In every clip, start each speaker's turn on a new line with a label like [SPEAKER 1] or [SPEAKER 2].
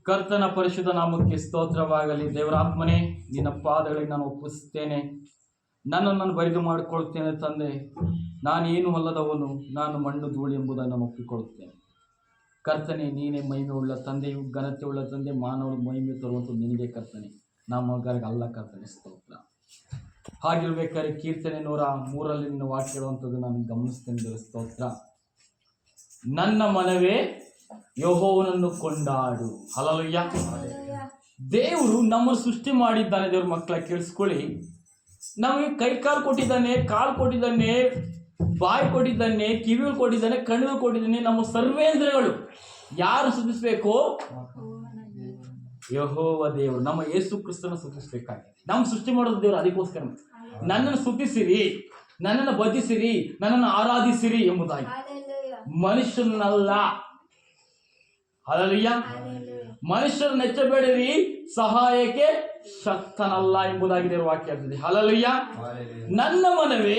[SPEAKER 1] ಕರ್ತನ ಪರಿಶುದ್ಧ ನಾಮಕ್ಕೆ ಸ್ತೋತ್ರವಾಗಲಿ. ದೇವರಾತ್ಮನೇ, ನಿನ್ನ ಪಾದಗಳಿಗೆ ನಾನು ಒಪ್ಪಿಸ್ತೇನೆ. ನನ್ನನ್ನು ಬರಿದು ಮಾಡಿಕೊಳ್ತೇನೆ ತಂದೆ. ನಾನೇನು ಅಲ್ಲದವನು, ನಾನು ಮಣ್ಣು ಧೂಳಿ ಎಂಬುದನ್ನು ನಾನು ಒಪ್ಪಿಕೊಳ್ಳುತ್ತೇನೆ. ಕರ್ತನೆ, ನೀನೇ ಮಹಿಮೆ ಉಳ್ಳ ತಂದೆಯು, ಘನತೆ ಉಳ್ಳ ತಂದೆ, ಮಾನವಳು ಮಹಿಮೆ ತರುವಂಥದ್ದು ನಿನಗೆ ಕರ್ತನೆ, ನಮ್ಮಗಾರಿಗೆ ಅಲ್ಲ ಕರ್ತನೆ. ಸ್ತೋತ್ರ. ಹಾಗಿರ್ಬೇಕಾದ್ರೆ ಕೀರ್ತನೆ 103 ನಿನ್ನ ವಾಕ್ಯ ಹೇಳುವಂಥದ್ದು ನಾನು ಗಮನಿಸ್ತೇನೆ. ದೇವ ಸ್ತೋತ್ರ. ನನ್ನ ಮನವೇ ಯೆಹೋವನನ್ನು ಕೊಂಡಾಡು. ಹಲ್ಲೆಲೂಯಾ. ದೇವರು ನಮ್ಮನ್ನು ಸೃಷ್ಟಿ ಮಾಡಿದ್ದಾನೆ. ದೇವ್ರ ಮಕ್ಕಳ ಕೇಳಿಸ್ಕೊಳ್ಳಿ. ನಮಗೆ ಕೈ ಕಾಲು ಕೊಟ್ಟಿದ್ದಾನೆ, ಕಾಲು ಕೊಟ್ಟಿದ್ದಾನೆ, ಬಾಯಿ ಕೊಟ್ಟಿದ್ದಾನೆ, ಕಿವಿಗಳು ಕೊಟ್ಟಿದ್ದಾನೆ, ಕಣ್ಣುಗಳು ಕೊಟ್ಟಿದ್ದಾನೆ. ನಮ್ಮ ಸರ್ವೇಂದ್ರಗಳು ಯಾರು ಸ್ತುತಿಸಬೇಕು? ಯೆಹೋವ ದೇವರು, ನಮ್ಮ ಯೇಸು ಕ್ರಿಸ್ತನ ಸ್ತುತಿಸಬೇಕಾಗಿದೆ. ನಮ್ಮ ಸೃಷ್ಟಿ ಮಾಡೋದು ದೇವರು. ಅದಕ್ಕೋಸ್ಕರ ನನ್ನನ್ನು ಸ್ತುತಿಸಿರಿ, ನನ್ನನ್ನು ಭಜಿಸಿರಿ, ನನ್ನನ್ನು ಆರಾಧಿಸಿರಿ ಎಂಬುದಾಗಿ, ಮನುಷ್ಯನಲ್ಲ. ಹಲ್ಲೆಲೂಯಾ. ಮನುಷ್ಯರನ್ನ ನೆಚ್ಚಬೇಡಿರಿ, ಸಹಾಯಕ್ಕೆ ಶಕ್ತನಲ್ಲ ಎಂಬುದಾಗಿ ವಾಕ್ಯ ಹೇಳ್ತದೆ. ಹಲ್ಲೆಲೂಯಾ. ನನ್ನ ಮನವೇ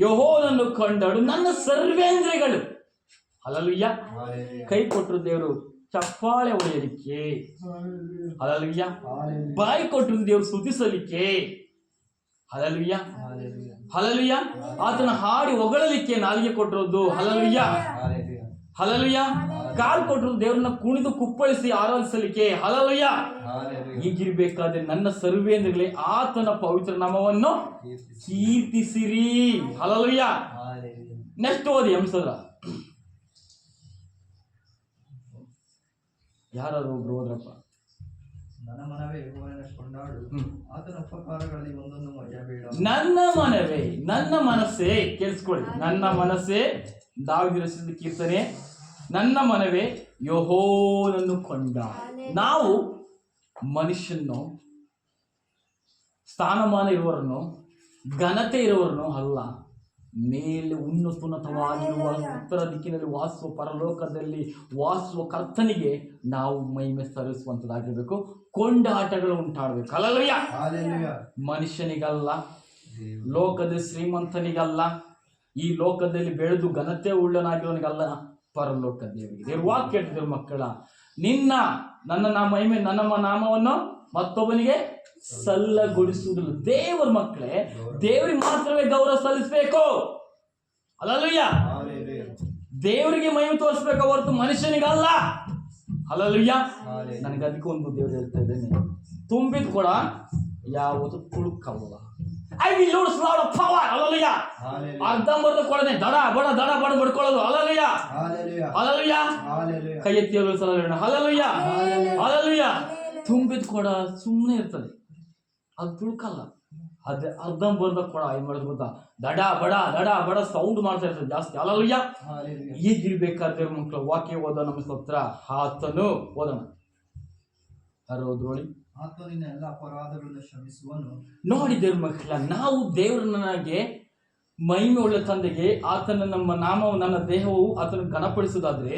[SPEAKER 1] ಯೆಹೋವನನ್ನು ಕೊಂಡಾಡು, ನನ್ನ ಸರ್ವೇಂದ್ರಿಯಗಳು. ಹಲ್ಲೆಲೂಯಾ. ಕೈ ಕೊಟ್ಟರು ದೇವರು ಚಪ್ಪಾಳೆ ಹೊಡೆಯಲಿಕ್ಕೆ. ಹಲ್ಲೆಲೂಯಾ. ಬಾಯಿ ಕೊಟ್ಟರು ದೇವರು ಸ್ತುತಿಸಲಿಕ್ಕೆ. ಹಲ್ಲೆಲೂಯಾ. ಹಲ್ಲೆಲೂಯಾ. ಆತನ ಹಾಡಿ ಹೊಗಳಲಿಕ್ಕೆ ನಾಲಿಗೆ ಕೊಟ್ಟಿರೋದು. ಹಲ್ಲೆಲೂಯಾ. ಹಲ್ಲೆಲೂಯಾ. ಕಾಲು ಕೊಟ್ಟರು ದೇವರನ್ನ ಕುಣಿದು ಕುಪ್ಪಳಿಸಿ ಆರಾಧಿಸಲಿಕ್ಕೆ. ಹಲ್ಲೆಲೂಯಾ. ಹೀಗಿರ್ಬೇಕಾದ್ರೆ ನನ್ನ ಸರ್ವೇಂದ್ರಗಳೇ ಆತನ ಪವಿತ್ರ ನಾಮವನ್ನು ಕೀರ್ತಿಸಿರಿ. ಹಲ್ಲೆಲೂಯಾ. ನೆಕ್ಸ್ಟ್ ಓದಿ ಅಂಸದ. ಯಾರು ಒಬ್ರು ಹೋದ್ರಪ್ಪ.
[SPEAKER 2] ನನ್ನ ಮನವೇ ಯೆಹೋವನನ್ನು ಕೊಂಡಾಡು, ಆತನ ಉಪಕಾರಗಳಲ್ಲಿ ಒಂದನ್ನು ಮರೆಯಬೇಡ.
[SPEAKER 1] ನನ್ನ ಮನವೇ, ನನ್ನ ಮನಸ್ಸೇ, ಕೇಳಿಸ್ಕೊಳ್ಳಿ. ನನ್ನ ಮನಸ್ಸೇ, ದಾವೀದನ ರಚಿಸಿದ ಕೀರ್ತನೆ. ನನ್ನ ಮನವೇ ಯೆಹೋವನನ್ನು ಕೊಂಡಾಡು. ನಾವು ಮನುಷ್ಯನು, ಸ್ಥಾನಮಾನ ಇರುವವರನ್ನು, ಘನತೆ ಇರುವವರನ್ನು ಅಲ್ಲ, ಮೇಲೆ ಉನ್ನತವಾಗಿರುವ ಉತ್ತರ ದಿಕ್ಕಿನಲ್ಲಿ ವಾಸುವ, ಪರಲೋಕದಲ್ಲಿ ವಾಸುವ ಕರ್ತನಿಗೆ ನಾವು ಮಹಿಮೆ ಸಲ್ಲಿಸುವಂಥದ್ದಾಗಿರ್ಬೇಕು. ಕೊಂಡಾಟಗಳು ಉಂಟಾಡಬೇಕು. ಹಲ್ಲೆಲೂಯಾ. ಮನುಷ್ಯನಿಗಲ್ಲ, ಲೋಕದ ಶ್ರೀಮಂತನಿಗಲ್ಲ, ಈ ಲೋಕದಲ್ಲಿ ಬೆಳೆದು ಘನತೆ ಉಳ್ಳನಾಗಿರೋನಿಗಲ್ಲ, ಪರಲೋಕ ದೇವರಿಗೆ. ದೇವ್ರ ವಾಕ್ಯ ಹೇಳ್ತಿದ್ರು, ಮಕ್ಕಳ ನನ್ನ ಮಹಿಮೆ, ನನ್ನ ನಾಮವನ್ನು ಮತ್ತೊಬ್ಬನಿಗೆ ಸಲ್ಲಗೊಳಿಸುವುದಿಲ್ಲ. ದೇವರ ಮಕ್ಕಳೇ, ದೇವರಿಗೆ ಮಾತ್ರವೇ ಗೌರವ ಸಲ್ಲಿಸಬೇಕು. ಹಲ್ಲೆಲೂಯಾ. ದೇವರಿಗೆ ಮಹಿಮೆ ತೋರಿಸ್ಬೇಕು ಹೊರತು ಮನುಷ್ಯನಿಗಲ್ಲ. ಹಲ್ಲೆಲೂಯಾ. ನನಗೆ ಅದಕ್ಕೆ ಒಂದು ದೇವರು ಹೇಳ್ತಾ ಇದ್ದೇನೆ, ತುಂಬಿದ ಕೊಡ ಯಾವುದು ತುಳುಕಲ್ಲ. I will lose lot of power. Hallelujah. ಅರ್ಧಂಬರ್ಧ ಕೊಡನೆ ದಡ ಬಡ ಬಡ್ಕೊಳ್ಳೋದು. ಹಲ್ಲೆಲೂಯಾ. ಹಲ್ಲೆಲೂಯಾ. ಕೈ ಎತ್ತಿ ಹಲ್ಲೆಲೂಯಾ. ಹಲ್ಲೆಲೂಯಾ. ತುಂಬಿದ ಕೊಡ ಸುಮ್ಮನೆ ಇರ್ತದೆ, ಅದು ತುಳುಕಲ್ಲ. ಅದೇ ಅರ್ಧಂಬರ್ಧ ಕೊಡ ಏನ್ ಮಾಡೋದು ಗೊತ್ತಾ? ದಡ ಬಡ ಸೌಂಡ್ ಮಾಡ್ತಾ ಇರ್ತದೆ ಜಾಸ್ತಿ. ಹಲ್ಲೆಲೂಯಾ. ಹೀಗಿರ್ಬೇಕಾದ್ರೆ ಮಕ್ಕಳು ವಾಕ್ಯ ಓದೋ ನಮ್ಮ ಸ್ತೋತ್ರ. ಆತನು ಓದೋಣ. ಅರೋದ್ರೋಳಿ
[SPEAKER 2] ಆತನಿನ ಎಲ್ಲ ಅಪರಾಧಗಳನ್ನು ಕ್ಷಮಿಸುವನು.
[SPEAKER 1] ನೋಡಿ ದೇವ್ರ ಮಕ್ಕಳ, ನಾವು ದೇವರನ್ನಾಗೆ ಮಹಿಮೆ ಉಳ್ಳ ತಂದೆಗೆ ಆತನ ನಮ್ಮ ನಾಮವು, ನನ್ನ ದೇಹವು ಆತನ ಘನಪಡಿಸುವುದಾದ್ರೆ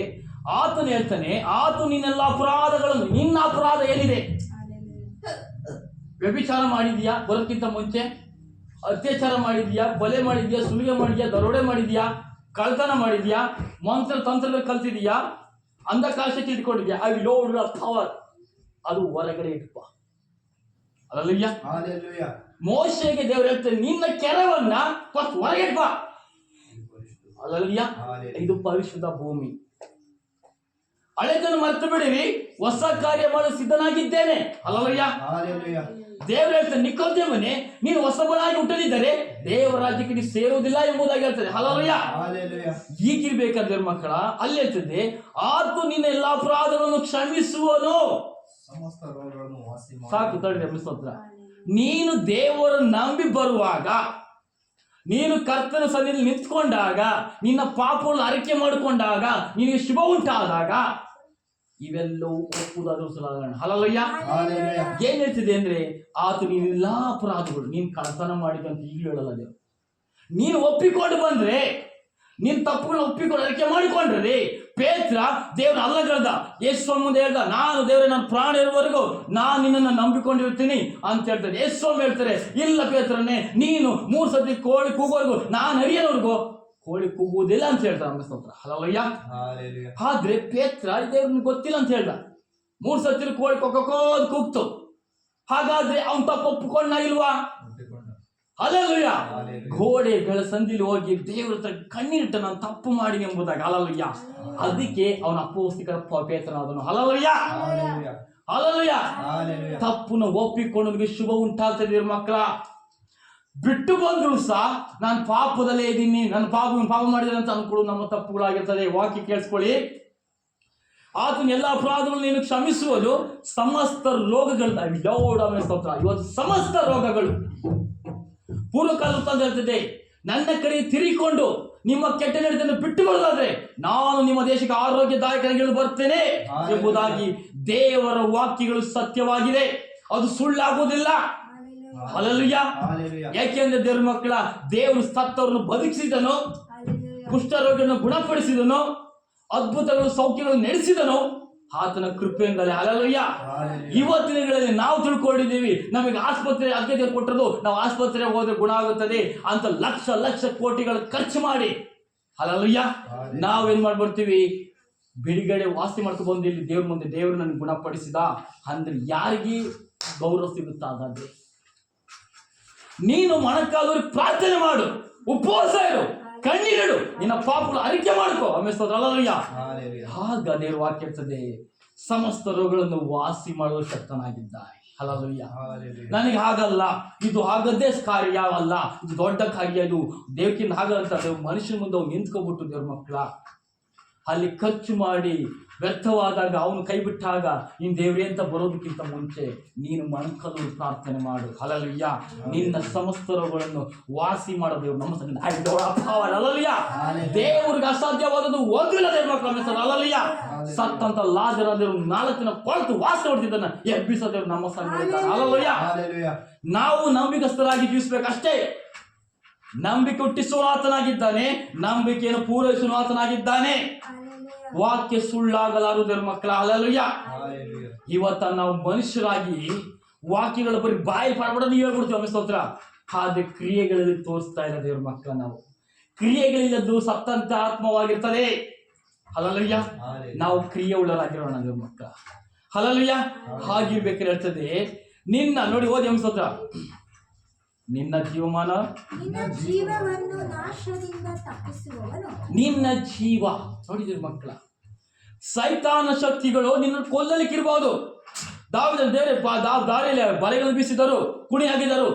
[SPEAKER 1] ಆತನು ಹೇಳ್ತಾನೆ, ಆತ ನಿನ್ನೆಲ್ಲ ಅಪರಾಧಗಳನ್ನು, ನಿನ್ನ ಅಪರಾಧ ಏನಿದೆ? ವ್ಯಭಿಚಾರ ಮಾಡಿದ್ಯಾ ಬರೋಕ್ಕಿಂತ ಮುಂಚೆ? ಅತ್ಯಾಚಾರ ಮಾಡಿದ್ಯಾ? ಬಲೆ ಮಾಡಿದ್ಯಾ? ಸುಲಿಗೆ ಮಾಡಿದ್ಯಾ? ದರೋಡೆ ಮಾಡಿದ್ಯಾ? ಕಳ್ತನ ಮಾಡಿದ್ಯಾ? ಮಂತ್ರ ತಂತ್ರದಲ್ಲಿ ಕಲ್ತಿದ್ಯಾ? ಅಂಧಕಾಶಕ್ಕೆ ಇಟ್ಕೊಂಡಿದ್ಯಾ? I will load the power. ಅದು ಹೊರಗಡೆ ಇಟ್ಪ. ಹಲ್ಲೆಲೂಯಾ. ಮೋಶೆಗೆ ದೇವರು ಹೇಳ್ತಾರೆ, ನಿನ್ನ ಕೆರವನ್ನ ಫಸ್ಟ್ ಹೊರಗೆ ಇಟ್ಪ. ಹಲ್ಲೆಲೂಯಾ. ಇದು ಪರಿಶುದ್ಧ ಭೂಮಿ. ಹಳೆದನ್ನು ಮರೆತು ಬಿಡಿರಿ, ಹೊಸ ಕಾರ್ಯ ಮಾಡಲು ಸಿದ್ಧನಾಗಿದ್ದೇನೆ. ಹಲ್ಲೆಲೂಯಾ. ದೇವರು ಹೇಳ್ತಾರೆ, ನಿಕೋದೇಮನೇ, ನೀನು ಹೊಸಬನಾಗಿ ಹುಟ್ಟದಿದ್ದರೆ ದೇವರ ರಾಜ್ಯಕ್ಕೆ ನೀನು ಸೇರುವುದಿಲ್ಲ ಎಂಬುದಾಗಿ ಹೇಳ್ತಾರೆ. ಹಲ್ಲೆಲೂಯಾ. ಹೀಗಿರ್ಬೇಕಾದ್ರೆ ಮಕ್ಕಳ, ಅಲ್ಲಿ ಹೇಳ್ತದೆ, ಆತು ನಿನ್ನ ಎಲ್ಲಾ ಅಪರಾಧಗಳನ್ನು ಕ್ಷಮಿಸುವನು. ಸಾಕು ತಡಿ ಸ್ತೋತ್ರ. ನೀನು ದೇವರನ್ನು ನಂಬಿ ಬರುವಾಗ, ನೀನು ಕರ್ತನ ಸನ್ನಿಧಿಯಲ್ಲಿ ನಿಂತ್ಕೊಂಡಾಗ, ನಿನ್ನ ಪಾಪಗಳನ್ನು ಅರಿಕೆ ಮಾಡಿಕೊಂಡಾಗ, ನಿನಗೆ ಶುಭ ಉಂಟಾದಾಗ, ಇವೆಲ್ಲವೂ ಒಪ್ಪುದಾದ್ರೂ ಸುಲಭ. ಹಲ್ಲೆಲೂಯಾ. ಏನ್ ಹೇಳ್ತಿದೆ ಅಂದ್ರೆ, ಆತ ನೀನೆಲ್ಲಾ ಅಪರಾಧಗಳು, ನೀನು ಕಳ್ತನ ಮಾಡಿದಂತ ಈಗಲೂ ಹೇಳಲ್ಲ ದೇವರು. ನೀನು ಒಪ್ಪಿಕೊಂಡು ಬಂದ್ರೆ, ನೀನು ತಪ್ಪುಗಳನ್ನ ಒಪ್ಪಿಕೊಂಡು ಅರಿಕೆ ಮಾಡಿಕೊಂಡ್ರೆ, ಪೇತ್ರ ದೇವರ ಅಲ್ಲಗಳ್ದ, ಯೇಸು ಮುಂದೆ ಹೇಳ್ದ, ನಾನು ದೇವರೇ, ನನ್ನ ಪ್ರಾಣ ಇರುವವರೆಗೂ ನಾನು ನಿನ್ನನ್ನು ನಂಬಿಕೊಂಡಿರ್ತೀನಿ ಅಂತ ಹೇಳ್ತಾರೆ. ಯೇಸು ಹೇಳ್ತಾರೆ, ಇಲ್ಲ ಪೇತ್ರನೇ, ನೀನು 3 ಸತಿ ಕೋಳಿ ಕೂಗೋವರೆಗೂ, ನಾನು ಅರಿಯೋವರೆಗೂ ಕೋಳಿ ಕೂಗುವುದಿಲ್ಲ ಅಂತ ಹೇಳ್ತಾರೆ. ನಮ್ಮ ಸ್ತೋತ್ರ. ಹಲ್ಲೆಲೂಯಾ. ಆದ್ರೆ ಪೇತ್ರ ದೇವ್ರನ್ನ ಗೊತ್ತಿಲ್ಲ ಅಂತ ಹೇಳ್ದ. 3 ಸತಿ ಕೋಳಿ ಕೊಕ್ಕೋದ್ ಕೂಗ್ತು. ಹಾಗಾದ್ರೆ ಅವನ್ ತಪ್ಪು ಒಪ್ಪಿಕೊಂಡ ಇಲ್ವಾ?
[SPEAKER 2] ಒಪ್ಪಿಕೊಂಡ.
[SPEAKER 1] ಹಲ್ಲೆಲೂಯಾ. ಗೋಡೆಗಳ ಸಂದಿಲಿ ಹೋಗಿ ದೇವ್ರ ಹತ್ರ ಕಣ್ಣೀರಿಟ್ಟ ನಾನು ತಪ್ಪು ಮಾಡಿ ಎಂಬುದಾಗಿ. ಹಲ್ಲೆಲೂಯಾ. ಅದಕ್ಕೆ ಅವನ ಅಪೊಸ್ತಲಿಕ ಪೇತ್ರನಾದನು. ಹಲ್ಲೆಲೂಯಾ.
[SPEAKER 2] ಹಾಲೆಲೂಯಾ.
[SPEAKER 1] ಹಲ್ಲೆಲೂಯಾ.
[SPEAKER 2] ಹಾಲೆಲೂಯಾ.
[SPEAKER 1] ತಪ್ಪನ್ನು ಒಪ್ಪಿಕೊಂಡವನಿಗೆ ಶುಭ ಉಂಟಾಗ್ತದೆ ಮಕ್ಕಳ. ಬಿಟ್ಟು ಬಂದ್ರು ಸಹ ನಾನು ಪಾಪದಲ್ಲೇ ಇದ್ದೀನಿ, ನನ್ನ ಪಾಪ ಮಾಡಿದ್ರೆ ಅಂತ ಅನ್ಕೊಳ್ಳು ನಮ್ಮ ತಪ್ಪುಗಳಾಗಿರ್ತದೆ. ವಾಕ್ಯ ಕೇಳಿಸ್ಕೊಳ್ಳಿ. ಆತನ ಎಲ್ಲ ಅಪರಾಧಗಳು ನೀನು ಕ್ಷಮಿಸುವುದು ಸಮಸ್ತ ರೋಗಗಳು. ಇವತ್ತು ಸಮಸ್ತ ರೋಗಗಳು ಪೂರ್ವಕಾಲ ಹೇಳ್ತಿದೆ, ನನ್ನ ಕಡೆ ತಿರುಗಿಕೊಂಡು ನಿಮ್ಮ ಕೆಟ್ಟ ನಡತೆಯನ್ನು ಬಿಟ್ಟು ಬಿಡೋದಾದ್ರೆ ನಾನು ನಿಮ್ಮ ದೇಶಕ್ಕೆ ಆರೋಗ್ಯದಾಯಕರಾಗಿ ಬರ್ತೇನೆ ಎಂಬುದಾಗಿ ದೇವರ ವಾಕ್ಯಗಳು ಸತ್ಯವಾಗಿದೆ. ಅದು ಸುಳ್ಳಾಗುವುದಿಲ್ಲ. ಹಲ್ಲೆಲೂಯಾ. ಯಾಕೆಂದ್ರೆ ದೇವ್ರ ಮಕ್ಕಳ, ದೇವರು ಸತ್ತವರನ್ನು ಬದುಕಿಸಿದನು, ಕುಷ್ಠರೋಗಿಯನ್ನು ಗುಣಪಡಿಸಿದನು, ಅದ್ಭುತಗಳು ಸೌಖ್ಯಗಳು ನಡೆಸಿದನು ಆತನ ಕೃಪೆಯಿಂದಲೇ. ಹಲ್ಲೆಲೂಯಾ. ಇವತ್ತಿನ ದಿನಗಳಲ್ಲಿ ನಾವು ತಿಳ್ಕೊಂಡಿದ್ದೀವಿ ನಮಗೆ ಆಸ್ಪತ್ರೆ ಅಗತ್ಯ ಕೊಟ್ಟರು, ನಾವು ಆಸ್ಪತ್ರೆಗೆ ಹೋದ್ರೆ ಗುಣ ಆಗುತ್ತದೆ ಅಂತ ಲಕ್ಷ ಲಕ್ಷ ಕೋಟಿಗಳು ಖರ್ಚು ಮಾಡಿ, ಹಲ್ಲೆಲೂಯಾ, ನಾವೇನ್ ಮಾಡ್ಬಿಡ್ತೀವಿ, ಬಿಡುಗಡೆ ವಾಸಿ ಮಾಡ್ಕೊಂಡು ಬಂದು ಇಲ್ಲಿ ದೇವ್ರ ಮುಂದೆ ದೇವರು ನನಗೆ ಗುಣಪಡಿಸಿದ ಅಂದ್ರೆ ಯಾರಿಗೆ ಗೌರವ ಸಿಗುತ್ತಾ? ಹಾಗಾದ್ರೆ ನೀನು ಮೊಣಕಾಲೂರಿ ಪ್ರಾರ್ಥನೆ ಮಾಡು, ಉಪವಾಸ ಇರು, ಕಣ್ಣೀರಿಡು, ನಿನ್ನ ಪಾಪಗಳು ಅರಿಕೆ ಮಾಡ್ಕೋ. ಹಲ್ಲೆಲೂಯಾ. ಆಗ ದೇವರು ವಾಕ್ಯ ಇರ್ತದೆ, ಸಮಸ್ತ ರೋಗಗಳನ್ನು ವಾಸಿ ಮಾಡುವ ಶಕ್ತನಾಗಿದ್ದಾನೆ. ಹಲ್ಲೆಲೂಯಾ. ನನಗೆ ಹಾಗಲ್ಲ, ಇದು ಆಗದ್ದೇ ಕಾರ್ಯವಲ್ಲ, ಇದು ದೊಡ್ಡ ಕಾರ್ಯ, ಇದು ದೇವಕ್ಕಿಂತ ಹಾಗಂತ ಮನುಷ್ಯನ ಮುಂದೆ ಅವ್ನು ನಿಂತ್ಕೊಬಿಟ್ಟು ದೇವ್ರ ಮಕ್ಕಳ ಅಲ್ಲಿ ಖರ್ಚು ಮಾಡಿ ವ್ಯರ್ಥವಾದಾಗ ಅವನು ಕೈ ಬಿಟ್ಟಾಗ ನೀನು ದೇವ್ರೇ ಅಂತ ಬರೋದಕ್ಕಿಂತ ಮುಂಚೆ ನೀನು ಮೊಣಕಾಲೂರಿ ಪ್ರಾರ್ಥನೆ ಮಾಡು. ಹಲ್ಲೆಲೂಯಾ. ನಿನ್ನ ಸಮಸ್ತ ರೋಗಗಳನ್ನು ವಾಸಿ ಮಾಡೋ ದೇವ್ರು ನಮ್ಮ ಸಂಗಡ. ಹಲ್ಲೆಲೂಯಾ. ದೇವ್ರಿಗೆ ಅಸಾಧ್ಯವಾದದ್ದು ಒಂದಿಲ್ಲ ದೇವ್ರ ಮಕ್ಕಳ. ಹಲ್ಲೆಲೂಯಾ. ಸತ್ತಂತ ಲಾಜರ ದೇವ್ರು 4 ದಿನ ಕೊಳ್ತು ವಾಸ ಹೊಡೆದಿದ್ದನ್ನ ಎಬ್ಬಿಸೋ ದೇವ್ರು ನಮ್ಮ ಸಂಗಡ. ಹಲ್ಲೆಲೂಯಾ. ನಾವು ನಂಬಿಕಸ್ಥರಾಗಿ ಜೀವಿಸ್ಬೇಕಷ್ಟೇ. ನಂಬಿಕೆ ಹುಟ್ಟಿಸುವ ಆತನಾಗಿದ್ದಾನೆ, ನಂಬಿಕೆಯನ್ನು ಪೂರೈಸುವ ಆತನಾಗಿದ್ದಾನೆ. ವಾಕ್ಯ ಸುಳ್ಳಾಗಲಾರುವುದರ ಮಕ್ಕಳ. ಹಲ್ಲೆಲೂಯಾ. ಇವತ್ತ ನಾವು ಮನುಷ್ಯರಾಗಿ ವಾಕ್ಯಗಳ ಬರೀ ಬಾಯಿ ಪಾಡ್ಬಿಡೋದು ಹೇಳ್ಬಿಡ್ತೀವಿ, ಸ್ತೋತ್ರ. ಆದ್ರೆ ಕ್ರಿಯೆಗಳಲ್ಲಿ ತೋರಿಸ್ತಾ ಇಲ್ಲ ದೇವ್ರ ಮಕ್ಕಳ. ನಾವು ಕ್ರಿಯೆಗಳಿಲ್ಲದ್ದು ಸತ್ತಂತ ಆತ್ಮವಾಗಿರ್ತದೆ. ಹಲ್ಲೆಲೂಯಾ. ನಾವು ಕ್ರಿಯೆ ಉಳ್ಳರಾಗಿರೋಣ ದೇವ್ರ ಮಕ್ಕಳ. ಹಲ್ಲೆಲೂಯಾ. ಹಾಗಿರ್ಬೇಕಾದ್ರೆ ಹೇಳ್ತದೆ, ನಿನ್ನ ನೋಡಿ ಓದಿ ಸ್ತೋತ್ರ, ನಿನ್ನ ಜೀವಮಾನ,
[SPEAKER 3] ನಿನ್ನ ಜೀವವನ್ನು ನಾಶದಿಂದ ತಪ್ಪಿಸುವವನು.
[SPEAKER 1] ನಿನ್ನ ಜೀವ ನೋಡಿದ್ರಿ ಮಕ್ಕಳ, ಸೈತಾನ ಶಕ್ತಿಗಳು ನಿನ್ನ ಕೊಲ್ಲಲಿಕ್ಕಿರ್ಬೋದು. ದಾವಿದನ ಬೇರೆ ದಾರಿಯಲ್ಲಿ ಬಲೆಗಳನ್ನು ಬೀಸಿದರು, ಕುಣಿ ಹಾಕಿದರು,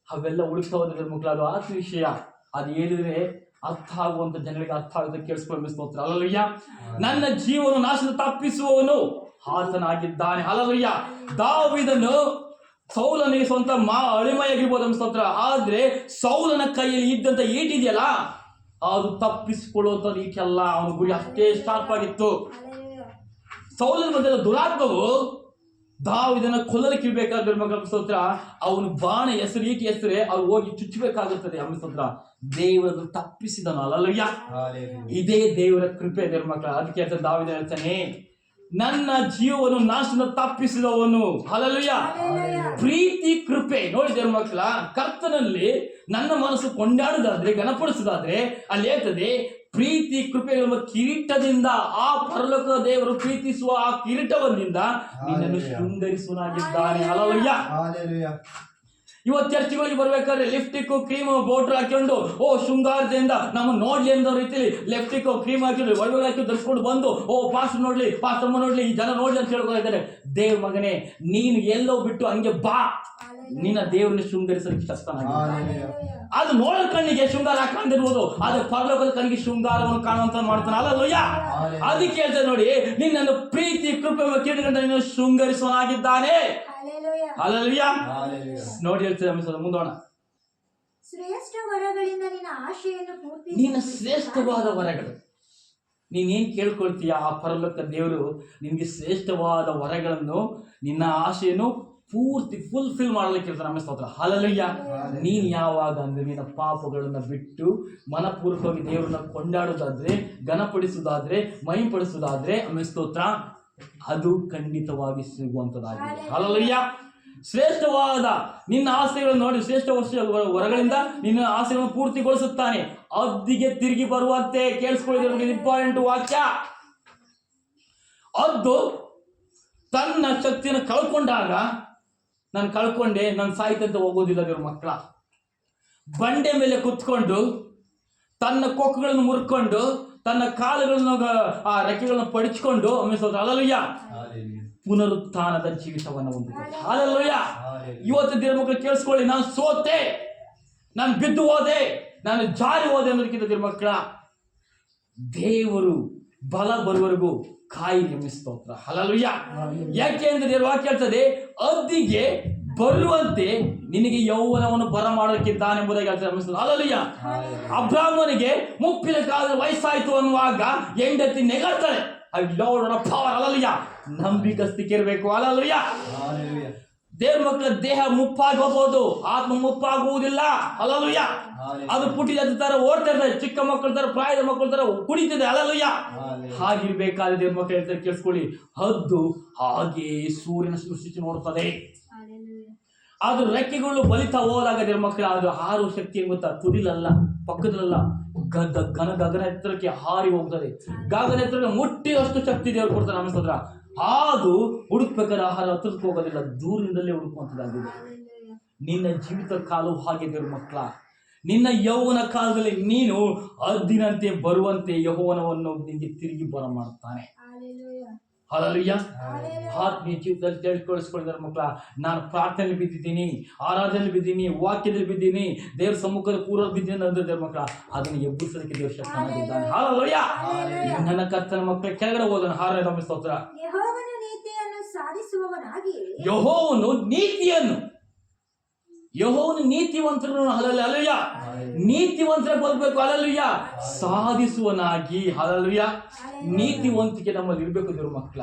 [SPEAKER 1] ಅವೆಲ್ಲ ಉಳಿಸ್ತಾ ಹೋದ್ರೆ ಮಕ್ಕಳ. ಅದು ಆತ್ಮ ವಿಷಯ. ಅದು ಹೇಳಿದ್ರೆ ಅರ್ಥ ಆಗುವಂತ ಜನಗಳಿಗೆ ಅರ್ಥ ಆಗುತ್ತೆ. ಕೇಳಿಸ್ಕೊಳ್ಳಿ ಸ್ತೋತ್ರ. ಹಲ್ಲೆಲೂಯಾ. ನನ್ನ ಜೀವನ ನಾಶದಿಂದ ತಪ್ಪಿಸುವವನು ಆತನಾಗಿದ್ದಾನೆ. ಹಲ್ಲೆಲೂಯಾ. ದಾವಿದನು ಸೌಲನಿಗೆ ಸ್ವಂತ ಅಳಿಮಯಾಗಿರ್ಬೋದು ಸ್ತೋತ್ರ. ಆದ್ರೆ ಸೌಲನ ಕೈಯಲ್ಲಿ ಇದ್ದಂತ ಈಟಿದೆಯಲ್ಲ, ಅದು ತಪ್ಪಿಸಿಕೊಳ್ಳುವಂತ ಈಟಲ್ಲ. ಅವನ ಗುರಿ ಅಷ್ಟೇ ಶಾರ್ಪ್ ಆಗಿತ್ತು. ಸೌಲನ ಮಧ್ಯೆ ದುರಾತ್ಮವು ದಾವಿದನ ಕೊಲ್ಲಲಿಕ್ಕೆ ಇರ್ಬೇಕಾದ್ರೆ ಸ್ತೋತ್ರ, ಅವನು ಬಾಣ ಈಟಿ ಹೆಸರೇ ಅವ್ರು ಹೋಗಿ ಚುಚ್ಚಬೇಕಾಗುತ್ತದೆ. ಸ್ತೋತ್ರ. ದೇವರು ತಪ್ಪಿಸಿದನು. ಹಲ್ಲೆಲೂಯಾ. ಇದೇ ದೇವರ ಕೃಪೆ ದೇವ್ರ ಮಕ್ಕಳ. ಅದಕ್ಕೆ ದಾವಿದ ಹೇಳ್ತಾನೆ, ನನ್ನ ಜೀವವನ್ನು ನಾಶನ ತಪ್ಪಿಸಿದವನು. ಹಲ್ಲೆಲೂಯಾ. ಪ್ರೀತಿ ಕೃಪೆ ನೋಡಿ ದೇವ್ರ ಮಕ್ಕಳ. ಕರ್ತನಲ್ಲಿ ನನ್ನ ಮನಸ್ಸು ಕೊಂಡಾಡುದಾದ್ರೆ, ಗಣಪಡಿಸುದಾದ್ರೆ ಅಲ್ಲಿ ಹೇಳ್ತದೆ, ಪ್ರೀತಿ ಕೃಪೆ ಎಂಬ ಕಿರೀಟದಿಂದ ಆ ಪರಲೋಕದ ದೇವರು ಪ್ರೀತಿಸುವ ಆ ಕಿರೀಟವನ್ನಿಂದ ನಿನ್ನನ್ನು ಶೃಂಗರಿಸುವನಾಗಿದ್ದಾನೆ. ಹಲ್ಲೆಲೂಯಾ. ಇವತ್ತು ಚರ್ಚ್ಗಳಿಗೆ ಬರ್ಬೇಕಾದ್ರೆ ಲಿಪ್ಸ್ಟಿಕ್ ಕ್ರೀಮ್ ಪೌಡರ್ ಹಾಕೊಂಡು ಶೃಂಗಾರದಿಂದ ನಮ್ಮ ನೋಡ್ಲಿ ಅನ್ನೋ ರೀತಿಲಿ ಲಿಪ್ಸ್ಟಿಕ್ ಕ್ರೀಮ್ ಹಾಕಿದ್ರು ಒಳಗಡೆ ಹಾಕಿ ಧರಿಸ್ಕೊಂಡು ಬಂದು ಪಾಸ್ಟರ್ ನೋಡ್ಲಿ, ಪಾಸ್ಟಮ್ಮ ನೋಡ್ಲಿ, ಈ ಜನ ನೋಡ್ಲಿ ಅಂತ ಹೇಳ್ಕೊಳ್ತಾ ಇದ್ದಾರೆ. ದೇವ್ರ ಮಗನೇ, ನೀನು ಎಲ್ಲೋ ಬಿಟ್ಟು ಹಂಗೆ ಬಾ, ನಿನ್ನ ದೇವರನ್ನ ಶೃಂಗರಿಸಲಿಕ್ಕೆ ಶಕ್ತನಾಗಿದ್ದಾನೆ. ಅದು ನೋಡೋ ಕಣ್ಣಿಗೆ ಶೃಂಗಾರ ಕಾಣ್ದಿರ್ಬೋದು, ಆದ್ರೆ ಪರಲೋಕದ ಕಣ್ಣಿಗೆ ಶೃಂಗಾರವನ್ನು ಕಾಣುವಂತ ಮಾಡ್ತಾನೆ. ಅಲ್ಲಯ್ಯ. ಅದಕ್ಕೆ ಹೇಳ್ತಾರೆ ನೋಡಿ, ನಿನ್ನನ್ನು ಪ್ರೀತಿ ಕೃಪೆ ಕಿರೀಟದಿಂದ ನಿನ್ನ ಶೃಂಗರಿಸುವನಾಗಿದ್ದಾನೆ. ಹಲ್ಲೆಲೂಯಾ. ನೋಡಿ ಹೇಳ್ತೇವೆ ಮುಂದೋಣ.
[SPEAKER 3] ಶ್ರೇಷ್ಠ ವರಗಳಿಂದ ನಿನ್ನ ಆಶೆಯನ್ನು ಪೂರ್ತಿ.
[SPEAKER 1] ನಿನ್ನ ಶ್ರೇಷ್ಠವಾದ ವರಗಳು ನೀನೇನ್ ಕೇಳ್ಕೊಳ್ತೀಯ, ಆ ಪರಲೋಕ ದೇವರು ನಿನ್ಗೆ ಶ್ರೇಷ್ಠವಾದ ವರಗಳನ್ನು, ನಿನ್ನ ಆಶೆಯನ್ನು ಪೂರ್ತಿ ಫುಲ್ಫಿಲ್ ಮಾಡಲಿಕ್ಕೆ ಇರ್ತಾನೆ. ಸ್ತೋತ್ರ. ಹಲ್ಲೆಲೂಯಾ. ನೀನ್ ಯಾವಾಗ ಅಂದ್ರೆ ನಿನ್ನ ಪಾಪಗಳನ್ನ ಬಿಟ್ಟು ಮನಪೂರ್ವಕವಾಗಿ ದೇವರನ್ನ ಕೊಂಡಾಡುವುದಾದ್ರೆ, ಘನಪಡಿಸುವುದಾದ್ರೆ, ಮಹಿಪಡಿಸುವುದಾದ್ರೆ ಸ್ತೋತ್ರ, ಅದು ಖಂಡಿತವಾಗಿ ಸಿಗುವಂತದ್ದಾಗಿದೆ. ಹಲ್ಲೆಲೂಯಾ. ಶ್ರೇಷ್ಠವಾದ ನಿನ್ನ ಆಸೆಗಳನ್ನು ನೋಡಿ, ಶ್ರೇಷ್ಠ ವರಗಳಿಂದ ನಿನ್ನ ಆಸೆಗಳನ್ನು ಪೂರ್ತಿಗೊಳಿಸುತ್ತಾನೆ. ಅದ್ದಿಗೆ ತಿರುಗಿ ಬರುವಂತೆ ಕೇಳಿಸ್ಕೊಳ್ಳಿ. ಇಂಪಾರ್ಟೆಂಟ್ ವಾಕ್ಯ. ಅದ್ದು ತನ್ನ ಶಕ್ತಿಯನ್ನು ಕಳ್ಕೊಂಡಾಗ ನಾನು ಕಳ್ಕೊಂಡೆ, ನಾನು ಸಾಯ್ತಂತ ಹೋಗೋದಿಲ್ಲ ದೇವ್ರ ಮಕ್ಕಳ. ಬಂಡೆ ಮೇಲೆ ಕುತ್ಕೊಂಡು ತನ್ನ ಕೊಕ್ಕುಗಳನ್ನು ಮುರ್ಕೊಂಡು ತನ್ನ ಕಾಲುಗಳನ್ನು ಆ ರೆಕ್ಕೆಗಳನ್ನು ಪಡಿಸ್ಕೊಂಡು ಹಲ್ಲೆಲೂಯಾ ಪುನರುತ್ಥಾನದ ಜೀವಿತವನ್ನು ಹೊಂದಿದ್ದಾರೆ. ಹಲ್ಲೆಲೂಯಾ. ಇವತ್ತು ದೇವ್ರ ಮಕ್ಕಳು ಕೇಳಿಸ್ಕೊಳ್ಳಿ, ನಾನು ಸೋತೆ, ನಾನು ಬಿದ್ದು ಹೋದೆ, ನಾನು ಜಾರಿ ಹೋದೆ ಅನ್ನೋದಕ್ಕಿಂತ ದೇವ್ರ ಮಕ್ಕಳ ದೇವರು ಬಲ ಬರುವವರೆಗೂ ಕಾಯಿಲೆ ಸ್ತೋತ್ರ. ಹಲ್ಲೆಲೂಯಾ. ಯಾಕೆ ಅಂದ್ರೆ ದೇವ್ರ ವಾಕ್ಯ ಹೇಳ್ತದೆ, ಹದ್ದಿಗೆ ಬರುವಂತೆ ನಿನಗೆ ಯೌವನವನ್ನು ಬರಮಾಡಲಿಕ್ಕಿದ್ದಾನೆಂಬುದಾಗಿ ಹೇಳ್ತಾರೆ. ಹಲ್ಲೆಲೂಯಾ. ಅಬ್ರಾಹ್ಮನಿಗೆ ಮುಪ್ಪಿನ ಕಾಲದಲ್ಲಿ ವಯಸ್ಸಾಯ್ತು ಅನ್ನುವಾಗ ಹೆಂಡತಿ ನೆಗಳ್ತಾಳೆ, ಪವರ್. ಹಲ್ಲೆಲೂಯಾ. ನಂಬಿಕಸ್ತಿಕೆ ಇರಬೇಕು. ಹಲ್ಲೆಲೂಯಾ. ದೇವ್ರ ಮಕ್ಕಳ ದೇಹ ಮುಪ್ಪಾಗಬಹುದು, ಆತ್ಮ ಮುಪ್ಪಾಗುವುದಿಲ್ಲ. ಹಲ್ಲೆಲೂಯಾ. ಅದು ಪುಟ್ಟಿದ ತರ ಓಡ್ತಾ ಇರ್ತದೆ, ಚಿಕ್ಕ ಮಕ್ಕಳ ತರ, ಪ್ರಾಯದ ಮಕ್ಕಳ ತರ ಕುಡಿತಿದೆ. ಹಲ್ಲೆಲೂಯಾ. ಹಾಗಿರ್ಬೇಕಾದ್ರೆ ದೇವ್ರ ಮಕ್ಕಳ ಹೇಳ್ತಾರೆ, ಕೇಳಿಸ್ಕೊಳ್ಳಿ, ಹದ್ದು ಹಾಗೆ ಸೂರ್ಯನ ಸೃಷ್ಟಿ ನೋಡ್ತದೆ. ಅದು ರೆಕ್ಕೆಗಳು ಬಲಿತಾ ಹೋದಾಗ ದೇವ್ರ ಮಕ್ಕಳ ಅದು ಹಾರುವ ಶಕ್ತಿ ಏನ್ ಗೊತ್ತಾ? ತುದಿಲಲ್ಲ, ಪಕ್ಕದಲ್ಲ, ಗಗನ ಎತ್ತರಕ್ಕೆ ಹಾರಿ ಹೋಗ್ತದೆ. ಗಗನ ಎತ್ತರಕ್ಕೆ ಮುಟ್ಟಿದಷ್ಟು ಶಕ್ತಿ ದೇವ್ರು ಕೊಡ್ತಾರೆ. ಅನ್ಸದ್ರ ಅದು ಹುಡುಕ್ಬೇಕಾದ್ರೆ ಆಹಾರ ಹತ್ತಿರಕ್ಕೆ ಹೋಗೋದಿಲ್ಲ, ದೂರದಿಂದಲೇ ಹುಡುಕುವಂಥದ್ದಾಗಿದೆ. ನಿನ್ನ ಜೀವಿತ ಕಾಲವು ಹಾಗೆ ದೇವ್ರ ಮಕ್ಕಳ. ನಿನ್ನ ಯೌವನ ಕಾಲದಲ್ಲಿ ನೀನು ಹದ್ದಿನಂತೆ ಬರುವಂತೆ ಯೌವನವನ್ನು ನಿನಗೆ ತಿರುಗಿ ಬರಮಾಡುತ್ತಾನೆ. ಹಲ್ಲೆಲೂಯಾ. ಆತ್ಮೀಯ ಜೀವಿತದಲ್ಲಿ ತಿಳಿದುಕೊಳ್ಳಿಸಿಕೊಂಡಿದ್ದಾರೆ ಮಕ್ಕಳ, ನಾನು ಪ್ರಾರ್ಥನೆಯಲ್ಲಿ ಬಿದ್ದಿದ್ದೀನಿ, ಆರಾಧನೆಯಲ್ಲಿ ಬಿದ್ದೀನಿ, ವಾಕ್ಯದಲ್ಲಿ ಬಿದ್ದೀನಿ, ದೇವ್ರ ಸಮ್ಮುಖದ ಪೂರ್ವ ಬಿದ್ದೀನಿ ಅಂದ್ರೆ ದೇವ್ರ ಮಕ್ಕಳ ಅದನ್ನು ಎಬ್ಬಿಸಲಿಕ್ಕೆ ದೇವ್ರ ಶಕ್ತನಾಗಿದ್ದಾನೆ. ಹಲ್ಲೆಲೂಯಾ. ನನ್ನ ಕರ್ತನ ಮಕ್ಕಳ ಕೆಳಗಡೆ ಹೋದನು. ಹಾರನೇ ಸ್ತೋತ್ರ.
[SPEAKER 3] ಯೆಹೋವನು ನೀತಿಯನ್ನು ಸಾಧಿಸುವವನಾಗಿ,
[SPEAKER 1] ಯೆಹೋವನು ನೀತಿವಂತರನ್ನು ಹಲ್ಲೆಲೂಯಾ ನೀತಿವಂತರ ಬರಬೇಕು. ಹಲ್ಲೆಲೂಯಾ. ಸಾಧಿಸುವನಾಗಿ. ಹಲ್ಲೆಲೂಯಾ. ನೀತಿವಂತಿಕೆ ನಮ್ಮಲ್ಲಿ ಇರಬೇಕು ದೇವ್ರ ಮಕ್ಕಳ.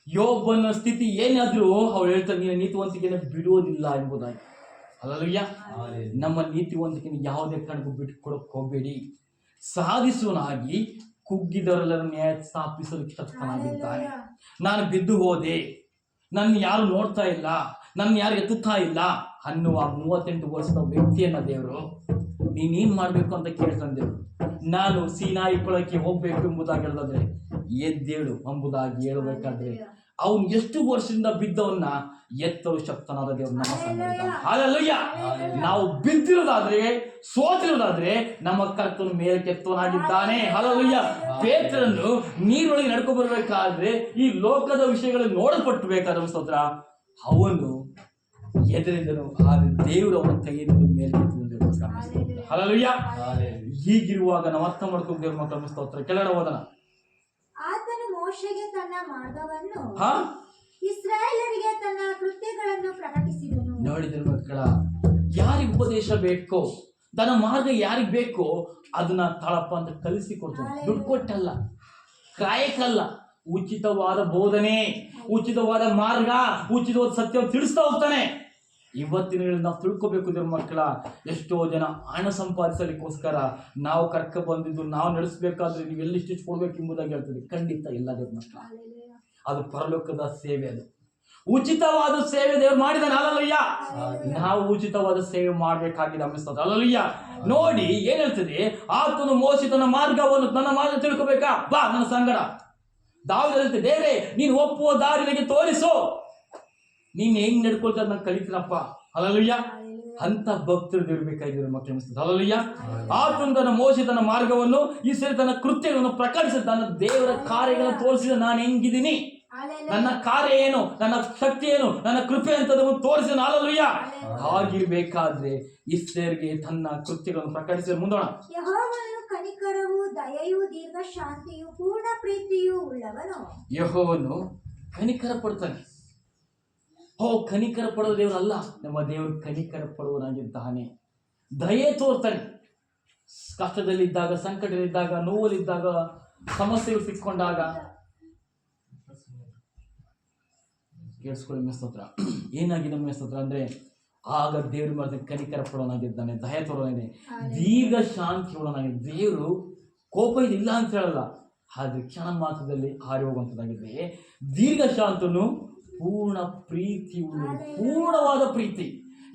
[SPEAKER 1] ಯೋಬನ ಸ್ಥಿತಿ ಏನಾದ್ರೂ ಅವಳು ಹೇಳ್ತಾರೆ, ನೀನು ನೀತಿವಂತಿಕೆಯನ್ನು ಬಿಡುವುದಿಲ್ಲ ಎಂಬುದಾಗಿ. ಹಲ್ಲೆಲೂಯಾ. ನಮ್ಮ ನೀತಿವಂತಿಕೆಯನ್ನು ಯಾವುದೇ ಕಾರಣಕ್ಕೂ ಬಿಟ್ಟು ಕೊಡಕ್ಕೆ ಹೋಗಬೇಡಿ. ಸಾಧಿಸುವನಾಗಿ ಕುಗ್ಗಿದವರೆಲ್ಲರೂ ನ್ಯಾಯ ಸ್ಥಾಪಿಸಲು ಶಕ್ತನಾಗಿದ್ದಾನೆ. ನಾನು ಬಿದ್ದು ಹೋದೆ, ನನ್ನ ಯಾರು ನೋಡ್ತಾ ಇಲ್ಲ, ನನ್ನ ಯಾರು ಎತ್ತುತ್ತಾ ಇಲ್ಲ ಅನ್ನುವ 38 ವರ್ಷದ ವ್ಯಕ್ತಿಯನ್ನ ದೇವರು ನೀನೇನ್ ಮಾಡ್ಬೇಕು ಅಂತ ಕೇಳ್ತಾನೆ ದೇವರು. ನಾನು ಸೀನಾಯಿ ಕೊಳಕ್ಕೆ ಹೋಗ್ಬೇಕು ಎಂಬುದಾಗಿ ಹೇಳಿದ್ರೆ ಎದ್ದೇಳು ಎಂಬುದಾಗಿ ಹೇಳಬೇಕಾದ್ರೆ ಅವನು ಎಷ್ಟು ವರ್ಷದಿಂದ ಬಿದ್ದವನ್ನ ಎತ್ತಲು ಶಕ್ತನಾದ ದೇವರು ನಮ್ಮ ಸಂಗಡ. ಹಲ್ಲೆಲೂಯಾ. ನಾವು ಬಿದ್ದಿರೋದಾದ್ರೆ, ಸೋತಿರೋದಾದ್ರೆ ನಮ್ಮ ಕರ್ತನು ಮೇಲಕ್ಕೆತ್ತವನಾಗಿದ್ದಾನೆ. ಹಲ್ಲೆಲೂಯಾ. ಪೇತ್ರನು ನೀರೊಳಗೆ ನಡ್ಕೊ ಬರ್ಬೇಕಾದ್ರೆ ಈ ಲೋಕದ ವಿಷಯಗಳನ್ನು ನೋಡಲ್ಪಟ್ಟಬೇಕಾದ ಸ್ತೋತ್ರ ಅವನು ಎದುರಿದನು, ಆದ್ರೆ ದೇವರು ಅವನ ಕೈಯಿಂದ ಮೇಲೆ ಹಲ್ಲೆಲೂಯಾ. ಹೀಗಿರುವಾಗ ನಾವು ಅರ್ಥ ಮಾಡ್ಕೊಂಡು ದೇವ್ರ ಮಕ್ಕಳ ಸ್ತೋತ್ರ ಕೆಳಗಡೆ ಹೋದನ.
[SPEAKER 3] ಆತನು ಮೋಶೆಗೆ ತನ್ನ ಮಾರ್ಗವನ್ನು, ಇಸ್ರಾಯೇಲರಿಗೆ ತನ್ನ ಕೃತ್ಯಗಳನ್ನು ಪ್ರಕಟಿಸಿದನು.
[SPEAKER 1] ನೋಡಿದ್ರ ಮಕ್ಕಳ, ಯಾರಿಗೆ ಉಪದೇಶ ಬೇಕೋ, ತನ್ನ ಮಾರ್ಗ ಯಾರಿಗ್ ಬೇಕೋ ಅದನ್ನ ತಳಪ್ಪ ಅಂತ ಕಲಿಸಿ ಕೊಡ್ತಾನೆ. ದುಡ್ಡು ಕೊಟ್ಟಲ್ಲ, ಕ್ರಾಯಕ್ಕಲ್ಲ, ಉಚಿತವಾದ ಬೋಧನೆ, ಉಚಿತವಾದ ಮಾರ್ಗ, ಉಚಿತವಾದ ಸತ್ಯವನ್ನು ತಿಳಿಸ್ತಾ ಹೋಗ್ತಾನೆ. ಇವತ್ತಿನ ನಾವು ತಿಳ್ಕೊಬೇಕು ದೇವ್ರ ಮಕ್ಕಳ. ಎಷ್ಟೋ ಜನ ಹಣ ಸಂಪಾದಿಸಲಿಕ್ಕೋಸ್ಕರ ನಾವು ಕರ್ಕ ಬಂದಿದ್ದು ನಾವು ನಡೆಸಬೇಕಾದ್ರೆ ನೀವು ಎಲ್ಲಿಷ್ಟು ಕೊಡ್ಬೇಕು ಎಂಬುದಾಗಿ ಹೇಳ್ತದೆ. ಖಂಡಿತ ಇಲ್ಲ ದೇವ್ರ ಮಕ್ಕಳ, ಅದು ಪರಲೋಕದ ಸೇವೆ, ಅದು ಉಚಿತವಾದ ಸೇವೆ ದೇವ್ರು ಮಾಡಿದಾನೆ. ಹಲ್ಲೆಲೂಯಾ. ನಾವು ಉಚಿತವಾದ ಸೇವೆ ಮಾಡ್ಬೇಕಾಗಿದೆ ಅನ್ನಿಸ್ತದೆ. ಹಲ್ಲೆಲೂಯಾ. ನೋಡಿ ಏನ್ ಹೇಳ್ತದೆ, ಆತನು ಮೋಶೆ ತನ್ನ ಮಾರ್ಗವನ್ನು, ನನ್ನ ಮಾರ್ಗ ತಿಳ್ಕೊಬೇಕಾ, ಬಾ ನನ್ನ ಸಂಗಡ. ದಾವೀದ ಹೇಳ್ತದೆ, ದೇವರೇ ನೀನು ಒಪ್ಪುವ ದಾರಿ ನನಗೆ ತೋರಿಸು, ನೀನ್ ಹೆಂಗ್ ನಡ್ಕೊಳ್ತಾ ನಾನು ಕಲಿತೀನಪ್ಪ. ಹಲ್ಲೆಲೂಯಾ. ಅಂತ ಭಕ್ತರು ಇರ್ಬೇಕಾಗಿರೋ ಮಕ್ಕಳು ಅನಿಸ್ತದೆ. ಹಲ್ಲೆಲೂಯಾ. ಆತನು ತನ್ನ ಮೋಶೆ ತನ್ನ ಮಾರ್ಗವನ್ನು, ಈ ಸರಿ ತನ್ನ ಕೃತ್ಯಗಳನ್ನು ಪ್ರಕಟಿಸಿದ, ನನ್ನ ದೇವರ ಕಾರ್ಯಗಳನ್ನು ತೋರಿಸಿದ, ನಾನು ಹೆಂಗಿದ್ದೀನಿ, ನನ್ನ ಕಾರ್ಯ ಏನು, ನನ್ನ ಶಕ್ತಿ ಏನು, ನನ್ನ ಕೃಪೆ ಅಂತದನ್ನು ತೋರಿಸಿದ. ಹಲ್ಲೆಲೂಯಾ. ಹಾಗಿರ್ಬೇಕಾದ್ರೆ ಇಸ್ರೇಲ್ಗೆ ತನ್ನ ಕೃತ್ಯಗಳನ್ನು ಪ್ರಕಟಿಸಿದ. ಮುಂದೋಣ.
[SPEAKER 3] ಯೆಹೋವನು ಕನಿಕರವೂ ದಯೆಯೂ ದೀರ್ಘ ಶಾಂತಿಯೂ ಪೂರ್ಣ ಪ್ರೀತಿಯೂ ಉಳ್ಳವನು.
[SPEAKER 1] ಯೆಹೋವನು ಕನಿಕರ ಪಡ್ತಾನೆ. ಕನಿಕರ ಪಡುವ ದೇವರಲ್ಲ, ನಮ್ಮ ದೇವರು ಕನಿಕರ ಪಡುವನಾಗಿದ್ದಾನೆ. ದಯೆ ತೋರ್ತಾನೆ. ಕಷ್ಟದಲ್ಲಿದ್ದಾಗ, ಸಂಕಟದಲ್ಲಿದ್ದಾಗ, ನೋವಲ್ಲಿದ್ದಾಗ, ಸಮಸ್ಯೆಗಳು ಸಿಕ್ಕೊಂಡಾಗ ಕೇಳಿಸ್ಕೊಳ್ಳಿ ಮೆಸ್ತೋತ್ರ. ಏನಾಗಿದೆ ಮೆಸ್ತೋತ್ರ ಅಂದ್ರೆ, ಆಗ ದೇವ್ರ ಮಾಡಿದ ಕನಿಕರ ಪಡೋನಾಗಿದ್ದಾನೆ, ದಯೆ ತೋರೋನಾಗಿದೆ, ದೀರ್ಘ ಶಾಂತಿ ಉಳ್ಳವನಾಗಿದೆ. ದೇವರು ಕೋಪ ಇಲ್ಲ ಅಂತ ಹೇಳಲ್ಲ, ಆದ್ರೆ ಕ್ಷಣ ಮಾತ್ರದಲ್ಲಿ ಹಾರಿ ಹೋಗುವಂಥದ್ದಾಗಿದೆ. ದೀರ್ಘ ಶಾಂತನು ಪೂರ್ಣ ಪ್ರೀತಿ ಉಳ್ಳ, ಪೂರ್ಣವಾದ ಪ್ರೀತಿ.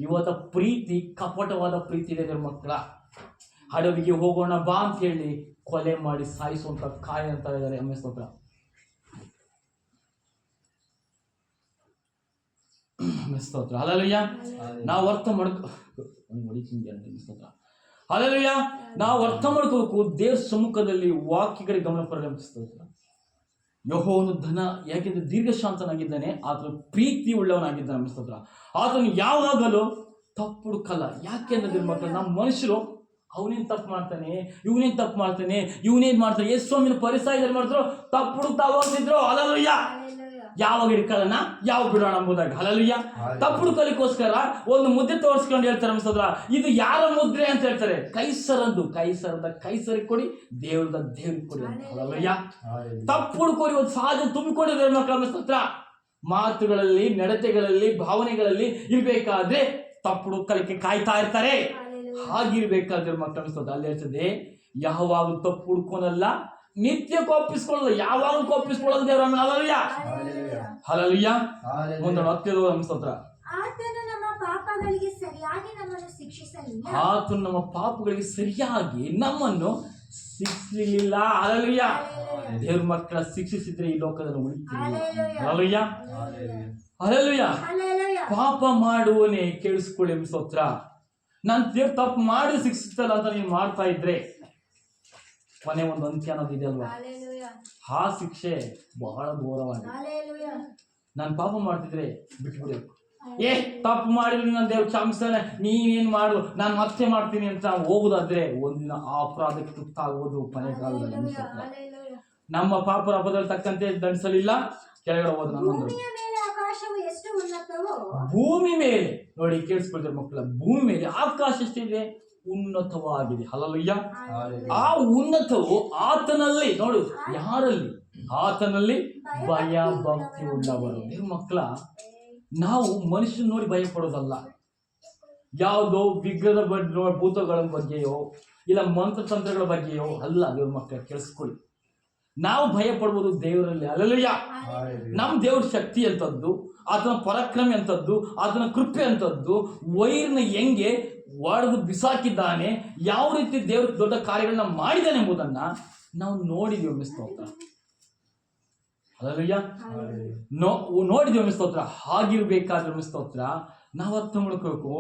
[SPEAKER 1] ಇವತ್ತ ಪ್ರೀತಿ ಕಪಟವಾದ ಪ್ರೀತಿ ಇದೆ ದೇವ್ರ ಮಕ್ಕಳ. ಹಡವಿಗೆ ಹೋಗೋಣ ಬಾ ಅಂತ ಹೇಳಿ ಕೊಲೆ ಮಾಡಿ ಸಾಯಿಸುವಂತ ಕಾಯ ಅಂತ ಇದ್ದಾರೆ. ಸ್ತೋತ್ರ. ಸ್ತೋತ್ರ. ಹಲ್ಲೆಲೂಯಾ. ನಾವು ಅರ್ಥ ಮಾಡ್ಕೊ ಸ್ತೋತ್ರ. ಹಲ್ಲೆಲೂಯಾ. ನಾವು ಅರ್ಥ ಮಾಡ್ಕೋಬೇಕು, ದೇವ್ರ ಸಮ್ಮುಖದಲ್ಲಿ ವಾಕ್ಯಗಳಿಗೆ ಗಮನ ಪರಿಣಮಿಸ್ತೋತ್ರ. ಯೆಹೋವನು ಧನ, ಯಾಕೆಂದ್ರೆ ದೀರ್ಘಶಾಂತನಾಗಿದ್ದಾನೆ, ಆತನ ಪ್ರೀತಿ ಉಳ್ಳವನಾಗಿದ್ದಾನೆ ಸ್ತೋತ್ರ. ಆತನು ಯಾವಾಗಲೂ ತಪ್ಪು ಹುಡುಕಲ್ಲ. ಯಾಕೆಂದ್ರೆ ಮಕ್ಕಳು, ನಮ್ಮ ಮನುಷ್ಯರು ಅವನೇನು ತಪ್ಪು ಮಾಡ್ತಾನೆ, ಇವನೇನು ತಪ್ಪು ಮಾಡ್ತಾನೆ, ಇವನೇನು ಮಾಡ್ತಾನೆ, ಎಷ್ಟು ಸ್ವಾಮಿನ ಪರಿಸರದಲ್ಲಿ ಮಾಡಿದ್ರು ತಪ್ಪು ಹುಡುಕ್ತಾ ಹೋಗ್ತಿದ್ರು. ಹಲ್ಲೆಲೂಯಾ. ಯಾವಾಗ ಹಿಡ್ಕೊಳ್ಳೋಣ, ಯಾವ ಬಿಡೋಣ ಎಂಬುದಾಗಿ. ಹಲ್ಲೆಲೂಯಾ. ತಪ್ಪು ಹುಡುಕಲಿಕ್ಕೋಸ್ಕರ ಒಂದು ಮುದ್ರೆ ತೋರಿಸ್ಕೊಂಡು ಹೇಳ್ತಾರೆ ಅನ್ಸೋದ್ರ, ಇದು ಯಾರ ಮುದ್ರೆ ಅಂತ ಹೇಳ್ತಾರೆ. ಕೈಸರದ್ದು, ಕೈಸರಿಗೆ ಕೊಡಿ, ದೇವ್ರದ ದೇವ್ರಿಗೆ ಕೊಡಿ ಅಂತ. ಹಲ್ಲೆಲೂಯಾ. ತಪ್ಪು ಹುಡುಕೋರಿ ಒಂದು ಸಹಜ ತುಂಬಿಕೊಂಡಿದ್ದಾರೆ ಮಕ್ಕಳ ಅನ್ಸೋದ್ರ. ಮಾತುಗಳಲ್ಲಿ, ನಡತೆಗಳಲ್ಲಿ, ಭಾವನೆಗಳಲ್ಲಿ ಇರ್ಬೇಕಾದ್ರೆ ತಪ್ಪು ಹುಡುಕಲಿಕ್ಕೆ ಕಾಯ್ತಾ ಇರ್ತಾರೆ. ಹಾಗಿರ್ಬೇಕಾದ್ರೆ ಮಕ್ಕಳ ಅನ್ಸೋದ್ರ ಅಲ್ಲಿ ಹೇಳ್ತದೆ, ಯಾವಾಗ ತಪ್ಪು ಹುಡ್ಕೊನಲ್ಲ, ನಿತ್ಯ ಕೋಪಿಸ್ಕೊಳ್ಳೋದು, ಯಾವಾಗ ಕೋಪಿಸ್ಕೊಳ್ಳೋದು ದೇವರನ್ನ. ಹಲ್ಲೆಲೂಯಾ. ಹಲ್ಲೆಲೂಯಾ. ಮುಂದೊಂದು ಹತ್ತಿರ ಸ್ತೋತ್ರ.
[SPEAKER 3] ಆತನು ನಮ್ಮ ಪಾಪಗಳಿಗೆ ಸರಿಯಾಗಿ ನಮ್ಮನ್ನು ಶಿಕ್ಷಿಸಲಿಲ್ಲ.
[SPEAKER 1] ಆತನು ನಮ್ಮ ಪಾಪಗಳಿಗೆ ಸರಿಯಾಗಿ ನಮ್ಮನ್ನು ಶಿಕ್ಷಿಸಲಿಲ್ಲ. ಹಲ್ಲೆಲೂಯಾ. ದೇವ್ರ ಮಕ್ಕಳ ಶಿಕ್ಷಿಸಿದ್ರೆ ಈ ಲೋಕದಲ್ಲಿ ಉಳಿತೀವಿ. ಹಲ್ಲೆಲೂಯಾ. ಹಲ್ಲೆಲೂಯಾ. ಪಾಪ ಮಾಡುವನೇ ಕೇಳಿಸ್ಕೊಳ್ಳಿ ಸ್ತೋತ್ರ. ನಾನು ದೇವ್ರ ತಪ್ಪು ಮಾಡಿ ಶಿಕ್ಷಿಸ್ತಲ್ಲ ಅಂತ ನೀನು ಮಾಡ್ತಾ ಇದ್ರೆ ಕೊನೆ ಒಂದು ಅಂತ್ಯ ಅನ್ನೋದು ಇದೆಯಲ್ವಾ, ಆ ಶಿಕ್ಷೆ ಬಹಳ ಘೋರವಾಗಿದೆ. ನಾನು ಪಾಪ ಮಾಡ್ತಿದ್ರೆ ಬಿಟ್ಬಿಡ್ಬೇಕು. ತಪ್ಪು ಮಾಡಿದ್ರೆ ನಾನು ದೇವ್ರ ಕ್ಷಮಿಸ್ತಾನೆ, ನೀನೇನ್ ಮಾಡು, ನಾನು ಮತ್ತೆ ಮಾಡ್ತೀನಿ ಅಂತ ಹೋಗುದಾದ್ರೆ ಒಂದಿನ ಆ ಅಪರಾಧಕ್ಕೆ ತುತ್ತಾಗುವುದು ಕೊನೆ ಕಾಲದಲ್ಲಿ. ನಮ್ಮ ಪಾಪರ ಅಪರಾಧದಲ್ಲಿ ತಕ್ಕಂತೆ ದಂಡಿಸಲಿಲ್ಲ. ಕೆಳಗಡೆ ಹೋದ ಭೂಮಿ ಮೇಲೆ ನೋಡಿ, ಕೇಳಿಸ್ಕೊಳ್ತಾರೆ ಮಕ್ಕಳ, ಭೂಮಿ ಮೇಲೆ ಆಕಾಶ ಎಷ್ಟಿದೆ, ಉನ್ನತವಾಗಿದೆ. ಹಲ್ಲೆಲೂಯಾ. ಆ ಉನ್ನತವು ಆತನಲ್ಲಿ, ನೋಡು ಯಾರಲ್ಲಿ, ಆತನಲ್ಲಿ ಭಯ ಭಕ್ತಿ ಉಳ್ಳವರು. ನಿಮ್ಮ ಮಕ್ಕಳ, ನಾವು ಮನುಷ್ಯನ ನೋಡಿ ಭಯ ಪಡೋದಲ್ಲ, ಯಾವುದೋ ವಿಗ್ರಹದ ಭೂತಗಳ ಬಗ್ಗೆಯೋ ಇಲ್ಲ ಮಂತ್ರತಂತ್ರಗಳ ಬಗ್ಗೆಯೋ ಅಲ್ಲ. ದೇವ್ರ ಮಕ್ಕಳ ಕೇಳಿಸ್ಕೊಳ್ಳಿ, ನಾವು ಭಯ ಪಡ್ಬೋದು ದೇವರಲ್ಲಿ. ಹಲ್ಲೆಲೂಯಾ. ನಮ್ಮ ದೇವ್ರ ಶಕ್ತಿ ಅಂತದ್ದು, ಆತನ ಪರಾಕ್ರಮಿ ಅಂತದ್ದು, ಆತನ ಕೃಪೆ ಅಂತದ್ದು, ವೈರ್ನ ಹೆಂಗೆ ಒಡೆದು ಬಿಸಾಕಿದ್ದಾನೆ, ಯಾವ ರೀತಿ ದೇವ್ರ ದೊಡ್ಡ ಕಾರ್ಯಗಳನ್ನ ಮಾಡಿದ್ದಾನೆ ಎಂಬುದನ್ನ ನಾವು ನೋಡಿದೀವಿ ಸ್ತೋತ್ರ. ಹಲ್ಲೆಲೂಯಾ. ನೋಡಿದೀವಿ ಸ್ತೋತ್ರ. ಹಾಗಿರ್ಬೇಕಾದ್ರೆ ಸ್ತೋತ್ರ ನಾವು ಅರ್ಥ ಮಾಡ್ಕೋಬೇಕು,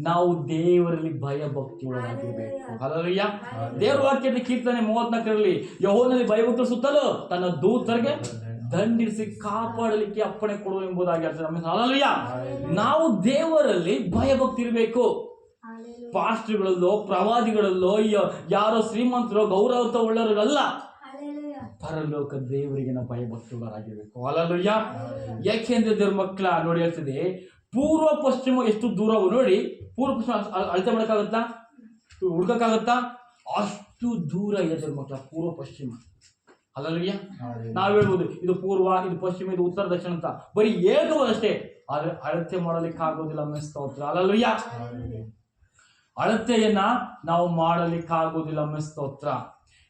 [SPEAKER 1] ನಾವು ದೇವರಲ್ಲಿ ಭಯ ಭಕ್ತಿ ಒಳಗಾಗಿರ್ಬೇಕು. ಹಲ್ಲೆಲೂಯಾ. ದೇವರ ವಾಕ್ಯದ ಕೀರ್ತನೆ 34ರಲ್ಲಿ ಯೆಹೋವನಲ್ಲಿ ಭಯಭಕ್ತರು ಸುತ್ತಲೂ ತನ್ನ ದೂತರಿಗೆ ದಂಡಿಸಿ ಕಾಪಾಡಲಿಕ್ಕೆ ಅಪ್ಪಣೆ ಕೊಡುವ ಎಂಬುದಾಗಿ ಹೇಳ್ತಾರೆ. ಹಲ್ಲೆಲೂಯಾ. ನಾವು ದೇವರಲ್ಲಿ ಭಯಭಕ್ತಿ ಇರಬೇಕು. ಪಾಸ್ಟ್ರುಗಳಲ್ಲೋ ಪ್ರವಾದಿಗಳಲ್ಲೋ ಯಾರೋ ಶ್ರೀಮಂತರೋ ಗೌರವ ಉಳ್ಳವರಲ್ಲ, ಪರಲೋಕ ದೇವರಿಗೆ ನಾವು ಭಯಭಕ್ತಿಗಳಾಗಿರ್ಬೇಕು. ಹಲ್ಲೆಲೂಯಾ. ಯಾಕೆಂದ್ರೆ ದೇವ್ರ ಮಕ್ಕಳ ನೋಡಿ ಹೇಳ್ತದೆ, ಪೂರ್ವ ಪಶ್ಚಿಮ ಎಷ್ಟು ದೂರವು ನೋಡಿ, ಪೂರ್ವ ಪಶ್ಚಿಮ ಅಳತೆ ಮಾಡೋಕ್ಕಾಗತ್ತಾ, ಹುಡ್ಕಕ್ಕಾಗತ್ತಾ, ಅಷ್ಟು ದೂರ ಇದೆ ದೇವ್ರ ಮಕ್ಕಳ ಪೂರ್ವ ಪಶ್ಚಿಮ. ಹಲ್ಲೆಲೂಯಾ. ನಾವ್ ಹೇಳ್ಬೋದು ಇದು ಪೂರ್ವ, ಇದು ಪಶ್ಚಿಮ, ಇದು ಉತ್ತರ ದಕ್ಷಿಣ ಅಂತ ಬರೀ ಏಕವಷ್ಟೇ, ಆದ್ರೆ ಅಳತೆ ಮಾಡಲಿಕ್ಕೆ ಆಗೋದಿಲ್ಲ ಸ್ತೋತ್ರ. ಹಲ್ಲೆಲೂಯಾ. ಅಳತೆಯನ್ನ ನಾವು ಮಾಡಲಿಕ್ಕಾಗೋದಿಲ್ಲ ಸ್ತೋತ್ರ.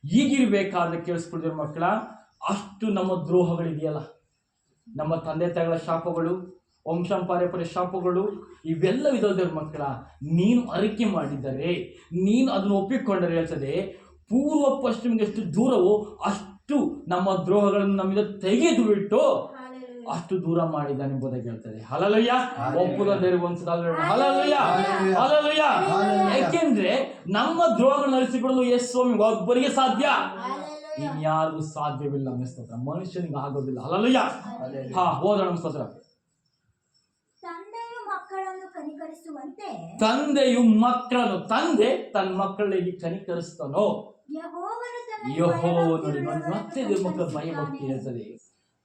[SPEAKER 1] ಈಗಿರ್ಬೇಕಾದ್ರೆ ಕೇಳಿಸ್ಕೊಳ್ತೀರ ಮಕ್ಕಳ, ಅಷ್ಟು ನಮ್ಮ ದ್ರೋಹಗಳಿದೆಯಲ್ಲ, ನಮ್ಮ ತಂದೆ ತಾಯಿಗಳ ಶಾಪಗಳು, ವಂಶಪಾರಂಪರ್ಯ ಶಾಪಗಳು, ಇವೆಲ್ಲ ಇದಾದ ಮಕ್ಕಳ, ನೀನು ಅರಿಕೆ ಮಾಡಿದರೆ, ನೀನು ಅದನ್ನು ಒಪ್ಪಿಕೊಂಡರೆ ಹೇಳ್ತದೆ, ಪೂರ್ವ ಪಶ್ಚಿಮಕ್ಕೆ ಎಷ್ಟು ದೂರವೋ ಅಷ್ಟು ನಮ್ಮ ದ್ರೋಹಗಳನ್ನು ನಮ್ಮಿಂದ ತೆಗೆದು ಬಿಟ್ಟು ಅಷ್ಟು ದೂರ ಮಾಡಿದ್ದಾನೆ ಎಂಬುದಾಗಿ ಹೇಳ್ತದೆ. ಹಲ್ಲೆಲೂಯಾ. ಒಪ್ಪುವುದಾದರೆ ಒಂದ್ಸಲ ಹಲ್ಲೆಲೂಯಾ. ಹಲ್ಲೆಲೂಯಾ. ಯಾಕೆಂದ್ರೆ ನಮ್ಮ ದ್ರೋಹಗಳನ್ನು ಅಳಿಸಿಕೊಡಲು ಯೇಸು ಸ್ವಾಮಿ ಒಬ್ಬರಿಗೆ ಸಾಧ್ಯ, ಇನ್ಯಾರಿಗೂ ಸಾಧ್ಯವಿಲ್ಲ ಸ್ತೋತ್ರ. ಮನುಷ್ಯನಿಗೆ ಆಗೋದಿಲ್ಲ. ಹಲ್ಲೆಲೂಯಾ. ಹೋದೋಣ ಸ್ತೋತ್ರ. ತಂದೆಯು ಮಕ್ಕಳನ್ನು, ತಂದೆ ತನ್ನ ಮಕ್ಕಳಿಗೆ ಕನಿಕರಿಸ್ತಾನೋ, ಯೆಹೋವನು ನೋಡಿ ಮತ್ತೆ ಮಕ್ಕಳ ಭಯ ಭಕ್ತಿ ಹೇಳ್ತದೆ.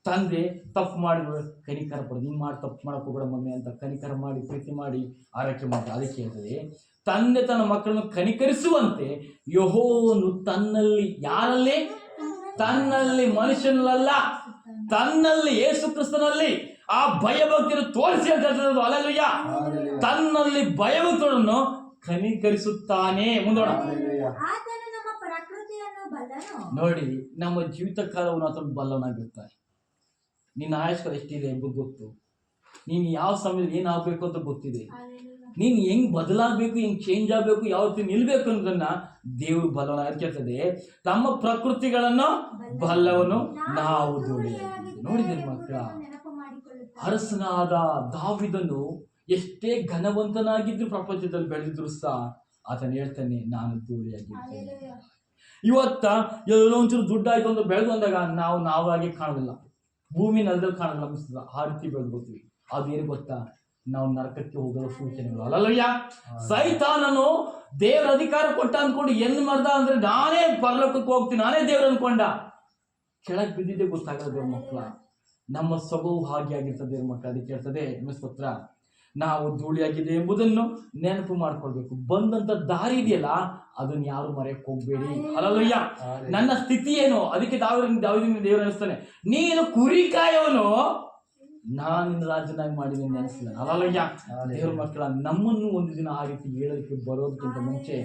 [SPEAKER 1] ತಂದೆ ತಪ್ಪು ಮಾಡಿದ್ರು ಕನಿಕರ ಪಡೋದು, ನೀನು ಮಾಡಿ ತಪ್ಪು ಮಾಡಕ್ಕೆ ಹೋಗಬೇಡ ಮಮ್ಮಿ ಅಂತ ಕನಿಕರ ಮಾಡಿ ಪ್ರೀತಿ ಮಾಡಿ ಆರೈಕೆ ಮಾಡಿ. ಅದಕ್ಕೆ ಹೇಳ್ತದೆ, ತಂದೆ ತನ್ನ ಮಕ್ಕಳನ್ನು ಕನಿಕರಿಸುವಂತೆ ಯೆಹೋವನು ತನ್ನಲ್ಲಿ, ಯಾರಲ್ಲಿ, ತನ್ನಲ್ಲಿ, ಮನುಷ್ಯನಲ್ಲ, ತನ್ನಲ್ಲಿ ಯೇಸು ಕ್ರಿಸ್ತನಲ್ಲಿ ಆ ಭಯಭಕ್ತಿಯನ್ನು ತೋರಿಸಿ ಅಂತ ಹೇಳ್ತದೆ. ಹಲ್ಲೆಲೂಯಾ. ತನ್ನಲ್ಲಿ ಭಯಭಕ್ತರನ್ನು ಕನಿಕರಿಸುತ್ತಾನೆ. ಮುಂದೋಣ ನೋಡಿ, ನಮ್ಮ ಜೀವಿತ ಕಾಲವನ್ನು ಆತನು ಬಲ್ಲವನಾಗಿರ್ತಾನೆ. ನಿನ್ನ ಆಯುಷ್ಕಾಲ ಎಷ್ಟಿದೆ ಎಂಬುದು ಗೊತ್ತು, ನೀನು ಯಾವ ಸಮಯದಲ್ಲಿ ಏನಾಗಬೇಕು ಅಂತ ಗೊತ್ತಿದೆ, ನೀನು ಹೆಂಗ್ ಬದಲಾಗಬೇಕು, ಹೆಂಗ್ ಚೇಂಜ್ ಆಗಬೇಕು, ಯಾವ ರೀತಿ ನಿಲ್ಬೇಕು ಅನ್ನೋದನ್ನ ದೇವರು ಬಲ್ಲವನಾಗಿರ್ತದೆ. ತಮ್ಮ ಪ್ರಕೃತಿಗಳನ್ನು ಬಲ್ಲವನು ನಾವು ನೋಡಿದ್ದೇವೆ ಮಕ್ಕಳ.
[SPEAKER 3] ಮಾಡಿಕೊಳ್ಳುತ್ತಾನೆ.
[SPEAKER 1] ಅರಸನಾದ ದಾವಿದನು ಎಷ್ಟೇ ಘನವಂತನಾಗಿದ್ರು ಪ್ರಪಂಚದಲ್ಲಿ ಬೆಳೆದಿದ್ರು ಸಹ ಆತನು ಹೇಳ್ತಾನೆ, ನಾನು ಧೂಳಿಯಾಗಿದ್ದೇನೆ.
[SPEAKER 3] ಹಲ್ಲೆಲೂಯಾ.
[SPEAKER 1] ಇವತ್ತ ಎಲ್ಲೋ ಒಂಚೂರು ದುಡ್ಡಾಯ್ತು ಅಂತ ಬೆಳೆದು ಅಂದಾಗ ನಾವಾಗಿ ಕಾಣೋದಿಲ್ಲ, ಭೂಮಿ ನೆಲದಲ್ಲಿ ಕಾಣೋದಿಲ್ಲ ಅನಿಸ್ತದ. ಆ ರೀತಿ ಬೆಳೆದ್ಬಿಡ್ತೀವಿ. ಅದೇನು ಗೊತ್ತಾ, ನಾವು ನರಕಕ್ಕೆ ಹೋಗಲು ಸೂಚನೆಗಳು. ಅಲ್ಲಯ್ಯ, ಸೈತಾನನು ದೇವರ ಅಧಿಕಾರ ಕೊಟ್ಟ ಅಂದ್ಕೊಂಡು ಏನ್ ಮಾಡ್ದ ಅಂದ್ರೆ, ನಾನೇ ಪರಲೋಕಕ್ಕೆ ಹೋಗ್ತೀನಿ, ನಾನೇ ದೇವ್ರು ಅನ್ಕೊಂಡ. ಕೆಳಗೆ ಬಿದ್ದಿದ್ದೆ ಗೊತ್ತಾಗಲ್ಲ ದೇವ್ರ ಮಕ್ಕಳ. ನಮ್ಮ ಸ್ವಭಾವ ಹಾಗೆ ಆಗಿರ್ತದೆ ದೇವ್ರ ಮಕ್ಕಳ. ಅದಕ್ಕೆ ಹೇಳ್ತದೆ ಸ್ತೋತ್ರ, ನಾವು ಧೂಳಿಯಾಗಿದೆ ಎಂಬುದನ್ನು ನೆನಪು ಮಾಡ್ಕೊಳ್ಬೇಕು. ಬಂದಂತ ದಾರಿ ಇದೆಯಲ್ಲ, ಅದನ್ನ ಯಾರು ಮರೆಯಕ್ಕೆ ಹೋಗ್ಬೇಡಿ. ಅಲ್ಲಯ್ಯ, ನನ್ನ ಸ್ಥಿತಿ ಏನು? ಅದಕ್ಕೆ ದಾವಿದನಿಗೆ ದೇವರು ಅನಿಸ್ತಾನೆ, ನೀನು ಕುರಿ ಕಾಯೋನು, ನಾನು ನಿನ್ನ ರಾಜನಾಗಿ ಮಾಡಿದ್ದೀನಿ ನೆನೆಸ್ತಾನೆ. ಅಲ್ಲಯ್ಯ, ದೇವ್ರ ಮಕ್ಕಳ, ನಮ್ಮನ್ನು ಒಂದು ದಿನ ಆ ರೀತಿ ಹೇಳೋದಕ್ಕೆ ಬರೋದಕ್ಕಿಂತ ಮುಂಚೆ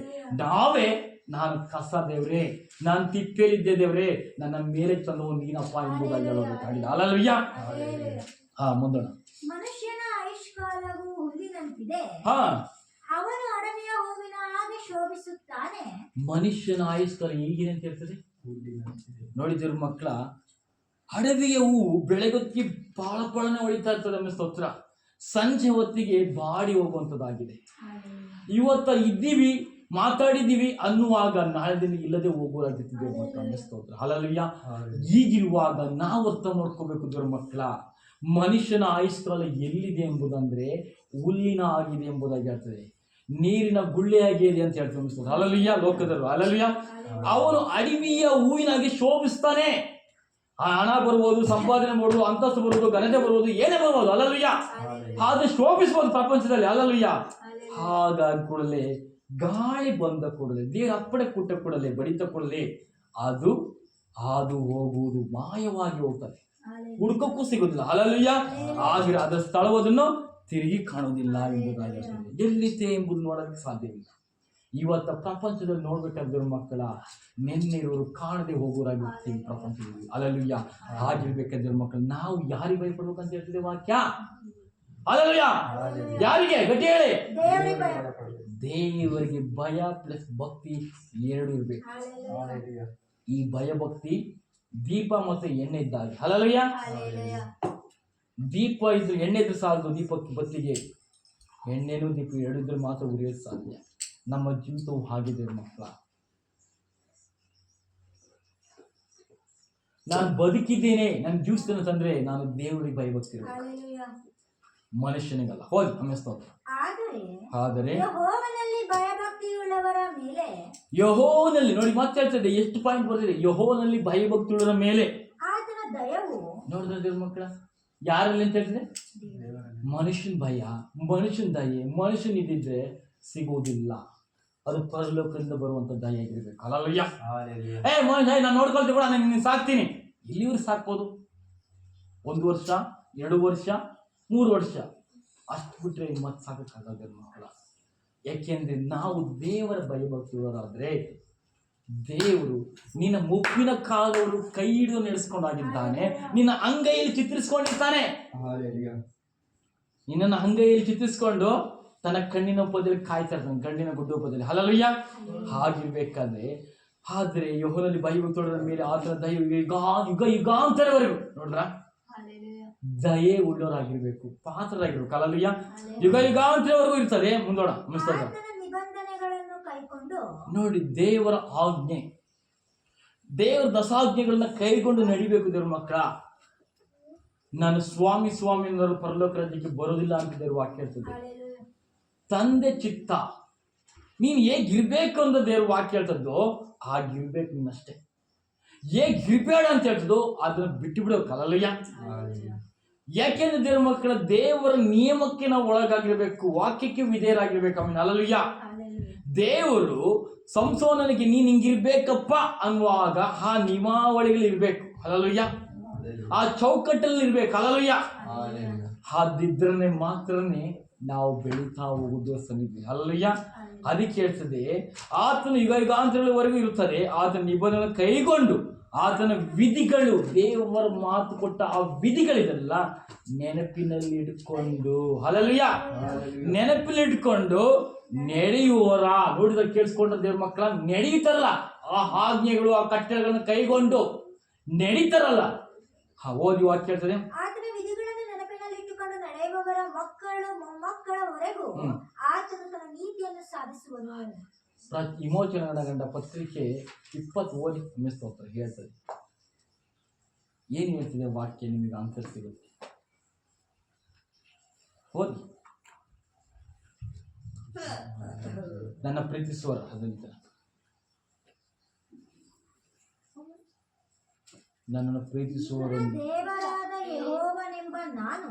[SPEAKER 1] ನಾವೇ, ನಾನು ಕಸ ದೇವ್ರೆ, ನಾನು ತಿಪ್ಪೇಲಿದ್ದೆ ದೇವ್ರೆ, ನನ್ನ ಮೇಲೆ ತಂದು ನೀನಪ್ಪ ಎಂಬುದಾಗಿ ಹೇಳಬೇಕಾಗಿದೆ. ಅಲ್ಲಯ್ಯ. ಮುಂದೋಣ.
[SPEAKER 3] ಮನುಷ್ಯನ ಆಯುಷ್ಕಾಲವು ಹುಲ್ಲಿನಂತಿದೆ,
[SPEAKER 1] ಹಾ,
[SPEAKER 3] ಅವನು ಅಡವಿಯ ಹೂವಿನ ಹಾಗೆ ಶೋಭಿಸುತ್ತಾನೆ.
[SPEAKER 1] ಮನುಷ್ಯನ ಆಯುಷ್ಕಾಲ ಹೇಗಿದೆ ಅಂತ ಹೇಳ್ತದೆ ನೋಡಿ ದೇವ್ರ ಮಕ್ಕಳ. ಅಡವಿಯ ಹೂವು ಬೆಳಗೊತ್ತಿಗೆ ಪಾಳಪಳನೆ ಹೊಳಿತಾ ಇರ್ತದೆ ನಮ್ಮ ಸ್ತೋತ್ರ, ಸಂಜೆ ಹೊತ್ತಿಗೆ ಬಾಡಿ ಹೋಗುವಂಥದ್ದಾಗಿದೆ. ಇವತ್ತ ಇದ್ದೀವಿ, ಮಾತಾಡಿದ್ದೀವಿ ಅನ್ನುವಾಗ ನಾಳೆ ದಿನ ಇಲ್ಲದೆ ಹೋಗುವುದಾಗಿತ್ತು ಮಕ್ಕಳ ಸ್ತೋತ್ರ. ಹಲ್ಲೆಲೂಯಾ. ಈಗಿರುವಾಗ ನಾವು ಅರ್ಥ ಮಾಡ್ಕೋಬೇಕು ದೇವ್ರ ಮಕ್ಕಳ, ಮನುಷ್ಯನ ಆಯುಷ್ಕಾಲ ಎಲ್ಲಿದೆ ಎಂಬುದಂದ್ರೆ ಹುಲ್ಲಿನ ಆಗಿದೆ ಎಂಬುದಾಗಿ ಹೇಳ್ತದೆ, ನೀರಿನ ಗುಳ್ಳೆಯಾಗಿದೆ ಅಂತ ಹೇಳ್ತೀವಿ. ಹಲ್ಲೆಲೂಯಾ. ಲೋಕದಲ್ಲೂ ಹಲ್ಲೆಲೂಯಾ, ಅವನು ಅಡವಿಯ ಹೂವಿನಾಗಿ ಶೋಭಿಸ್ತಾನೆ. ಹಣ ಬರ್ಬೋದು, ಸಂಪಾದನೆ ಮಾಡ್ಬೋದು, ಅಂತಸ್ತು ಬರ್ಬೋದು, ಘನತೆ ಬರ್ಬೋದು, ಏನೇ ಬರ್ಬೋದು. ಹಲ್ಲೆಲೂಯಾ. ಆದ್ರೆ ಶೋಭಿಸ್ಬೋದು ಪ್ರಪಂಚದಲ್ಲಿ. ಹಲ್ಲೆಲೂಯಾ. ಹಾಗಾಗಿ ಕೂಡಲೇ ಗಾಳಿ ಬಂದ ಕೂಡಲೇ, ದೇವರ ಅಪ್ಪಡೆ ಕುಟ್ಟ ಕೂಡಲೇ, ಬಡಿತ ಕೂಡಲೇ ಅದು ಹೋಗುವುದು, ಮಾಯವಾಗಿ ಹೋಗ್ತದೆ, ಹುಡುಕಕ್ಕೂ ಸಿಗುದಿಲ್ಲ. ಹಲ್ಲೆಲೂಯಾ. ಆಗಿರ ಅದರ ಸ್ಥಳವನ್ನು ತಿರುಗಿ ಕಾಣುವುದಿಲ್ಲ ಎಂಬುದಾಗಿ ಎಲ್ಲಿದೆ ಎಂಬುದು ನೋಡೋದಕ್ಕೆ ಸಾಧ್ಯವಿಲ್ಲ. ಇವತ್ತ ಪ್ರಪಂಚದಲ್ಲಿ ನೋಡ್ಬೇಕಾದ್ರೆ ಮಕ್ಕಳ, ನೆನ್ನೆಯವರು ಕಾಣದೆ ಹೋಗೋರಾಗಿರ್ತೀವಿ ಪ್ರಪಂಚದಲ್ಲಿ. ಹಲ್ಲೆಲೂಯಾ. ಹಾಗಿರ್ಬೇಕಾದ್ರೆ ಮಕ್ಕಳು, ನಾವು ಯಾರಿಗೆ ಭಯಪಡ್ಬೇಕಂತ ಹೇಳ್ತಿದೆ ವಾಕ್ಯ? ಹಲ್ಲೆಲೂಯಾ. ಯಾರಿಗೆ? ಗಟ್ಟಿ ಹೇಳಿ. ದೇವರಿಗೆ ಭಯ ಪ್ಲಸ್ ಭಕ್ತಿ ಎರಡು ಇರ್ಬೇಕು. ಈ ಭಯ ಭಕ್ತಿ ದೀಪ ಮತ್ತು ಎಣ್ಣೆ ಇದ್ದಾಗ. ಹಲ್ಲೆಲೂಯಾ. ದೀಪ ಇದ್ದು ಎಣ್ಣೆ ಇದ್ರೆ ಸಾಲದು, ದೀಪಕ್ಕೆ ಬತ್ತಿಗೆ ಎಣ್ಣೆನೂ ದೀಪ ಎರಡು ಇದ್ರೆ ಮಾತ್ರ ಉರಿಯೋದು ಸಾಧ್ಯ. ನಮ್ಮ ಜೀವಿತವು ಹಾಗಿದೆ ಮಕ್ಕಳ. ನಾನು ಬದುಕಿದ್ದೇನೆ, ನಾನು ಜೀವಿಸ್ತೇನೆ ಅಂತಂದ್ರೆ ನಾನು ದೇವರಿಗೆ ಭಯಭಕ್ತಿ ಇರಬೇಕು, ಮನುಷ್ಯನಿಗಲ್ಲ. ಹೋಗಿ ಅಮೆಸ್ತೋತ್ರ. ಆದರೆ ಯೆಹೋವನಲ್ಲಿ ನೋಡಿ ಮತ್ತೆ ಹೇಳ್ತದೆ, ಎಷ್ಟು ಪಾಯಿಂಟ್ ಬರ್ತಿದೆ. ಯೆಹೋವನಲ್ಲಿ ಭಯಭಕ್ತಿಯುಳ್ಳವರ ಮೇಲೆ
[SPEAKER 3] ಆತನ ದಯವು.
[SPEAKER 1] ನೋಡಿದ್ರೆ ದೇವ್ರ ಮಕ್ಕಳ, ಯಾರಲ್ಲಿ ಅಂತ ಹೇಳ್ತದೆ? ಮನುಷ್ಯನ ಭಯ, ಮನುಷ್ಯನ ದಯೆ, ಮನುಷ್ಯನ ಇದ್ದಿದ್ರೆ ಸಿಗುವುದಿಲ್ಲ. ಅದು ಪರಲೋಕದಿಂದ ಬರುವಂತ ದಯೆ ಆಗಿರ್ಬೇಕು. ಹಲ್ಲೆಲೂಯಾ. ಮನುಷ್ಯ ನಾನು ನೋಡ್ಕೊಳ್ತೀವಿ ಕೂಡ, ನಾನು ಸಾಕ್ತೀನಿ, ಇಲ್ಲಿವ್ರು ಸಾಕ್ಬೋದು. 1 ವರ್ಷ, 2 ವರ್ಷ, 3 ವರ್ಷ ಅಷ್ಟು ಬಿಟ್ರೆ ಮತ್ತೆ ಸಾಕಕ್ಕಾಗಲ್ಲ ಮಕ್ಕಳ. ಯಾಕೆಂದ್ರೆ ನಾವು ದೇವರ ಭಯಭಕ್ತಿಯವರಾದ್ರೆ, ದೇವರು ನಿನ್ನ ಮುಪ್ಪಿನ ಕಾಲಗಳು ಕೈ ಹಿಡಿದು ನಡೆಸ್ಕೊಂಡಾಗಿದ್ದಾನೆ, ನಿನ್ನ ಅಂಗೈಯಲ್ಲಿ ಚಿತ್ರಿಸ್ಕೊಂಡಿರ್ತಾನೆ. ನಿನ್ನನ್ನು ಅಂಗೈಯಲ್ಲಿ ಚಿತ್ರಿಸ್ಕೊಂಡು ತನ್ನ ಕಣ್ಣಿನ ಉಪದಲ್ಲಿ ಕಾಯ್ತಾ ಇರ್ತಾನೆ, ಗಂಡಿನ ಗುಡ್ಡ ಉಪದಲ್ಲಿ. ಹಲ್ಲೆಲೂಯಾ. ಹಾಗಿರ್ಬೇಕಾದ್ರೆ, ಆದ್ರೆ ಯೆಹೋವನಲ್ಲಿ ಭಯಭಕ್ತಿಯವರ ಮೇಲೆ ಆತನ ದಯೆ ಯುಗ ಯುಗಾಂತರವರೆಗೂ ನೋಡ್ರ ದಯೆ ಉಳ್ಳವರಾಗಿರ್ಬೇಕು, ಪಾತ್ರರಾಗಿರ್ಬೇಕು. ಹಲ್ಲೆಲೂಯಾ. ಯುಗ ಯುಗಾಂತರವರೆಗೂ ಇರ್ತದೆ. ಮುಂದೋಣ ನೋಡಿ, ದೇವರ ಆಜ್ಞೆ, ದೇವರ ದಸಾಜ್ಞೆಗಳನ್ನ ಕೈಗೊಂಡು ನಡಿಬೇಕು ದೇವ್ರ ಮಕ್ಕಳ. ನಾನು ಸ್ವಾಮಿ ಸ್ವಾಮಿ ಅನ್ನೋರು ಪರಲೋಕ ರಾಜ್ಯಕ್ಕೆ ಬರೋದಿಲ್ಲ ಅಂತ ದೇವ್ರ ವಾಕ್ಯ ಹೇಳ್ತದೆ. ತಂದೆ ಚಿತ್ತ, ನೀನ್ ಹೇಗಿರ್ಬೇಕು ಅಂತ ದೇವ್ರ ವಾಕ್ಯ ಹೇಳ್ತದ್ದು, ಹಾಗಿರ್ಬೇಕು ನೀನಷ್ಟೇ. ಹೇಗಿರ್ಬೇಡ ಅಂತ ಹೇಳ್ತದ್ದು ಅದನ್ನ ಬಿಟ್ಟು ಬಿಡೋದು. ಹಲ್ಲೆಲೂಯಾ. ಯಾಕೆಂದ್ರೆ ದೇವ್ರ ಮಕ್ಕಳ, ದೇವರ ನಿಯಮಕ್ಕೆ ನಾವು ಒಳಗಾಗಿರ್ಬೇಕು, ವಾಕ್ಯಕ್ಕೆ ವಿಧೇಯರಾಗಿರ್ಬೇಕು. ಆಮೇಲೆ ಹಲ್ಲೆಲೂಯಾ. ದೇವರು ಸಂಸೋನನಿಗೆ ನೀನ್ ಹಿಂಗಿರ್ಬೇಕಪ್ಪ ಅನ್ನುವಾಗ ಆ ನಿಯಮಾವಳಿಗಳು ಇರ್ಬೇಕು. ಹಲ್ಲೆಲೂಯಾ. ಆ ಚೌಕಟ್ಟಲ್ಲಿ ಇರ್ಬೇಕು. ಹಲ್ಲೆಲೂಯಾ. ಹಾದಿದ್ರನೆ ಮಾತ್ರನೇ ನಾವು ಬೆಳೀತಾ ಹೋಗುದು ಸನ್ನಿಧಿ. ಹಲ್ಲೆಲೂಯಾ. ಅದಕ್ಕೆ ಹೇಳ್ತದೆ, ಆತನ ಯುಗ ಯುಗಾಂತರಗಳವರೆಗೂ ಇರುತ್ತದೆ. ಆತನ ನಿಬಂಧನೆ ಕೈಗೊಂಡು ಆತನ ವಿಧಿಗಳು, ದೇವರ ಮಾತು ಕೊಟ್ಟ ಆ ವಿಧಿಗಳಿದೆಲ್ಲ ನೆನಪಿನಲ್ಲಿ ಇಟ್ಕೊಂಡು, ಹಲ್ಲೆಲೂಯಾ, ನೆನಪಿಲಿಟ್ಕೊಂಡು ನಡೆಯುವರ. ನೋಡಿದ ಕೇಳಿಸ್ಕೊಂಡ್ರೆ ದೇವ್ರ ಮಕ್ಕಳ, ನಡೀತಾರಲ್ಲ ಆ ಆಜ್ಞೆಗಳು, ಆ ಕಟ್ಟಳೆಗಳನ್ನು ಕೈಗೊಂಡು ನಡೀತಾರಲ್ಲ. ಓದಿ ವಾಕ್ಯ ಹೇಳ್ತದೆ,
[SPEAKER 3] ಇರುವವರ ಮಕ್ಕಳು ಮೊಮ್ಮಕ್ಕಳವರೆಗೂ ಆತನು ತನ್ನ ನೀತಿಯನ್ನು ಸಾಧಿಸುವನು.
[SPEAKER 1] ವಿಮೋಚನೆಗಳ ಗಂಡ ಪತ್ರಿಕೆ 20 ಓದಿ ಸ್ತೋತ್ರ ಹೇಳ್ತದೆ. ಏನು ಹೇಳ್ತಿದೆ ವಾಕ್ಯ ನಿಮಗೆ ಆನ್ಸರ್ ಸಿಗುತ್ತೆ. ಓದಿ. ನನ್ನ ಪ್ರೀತಿಸುವರ ಅದಂತ ನನ್ನನ್ನು ಪ್ರೀತಿಸುವರು
[SPEAKER 3] ದೇವರಾದ ಯೆಹೋವನೆಂಬ ನಾನು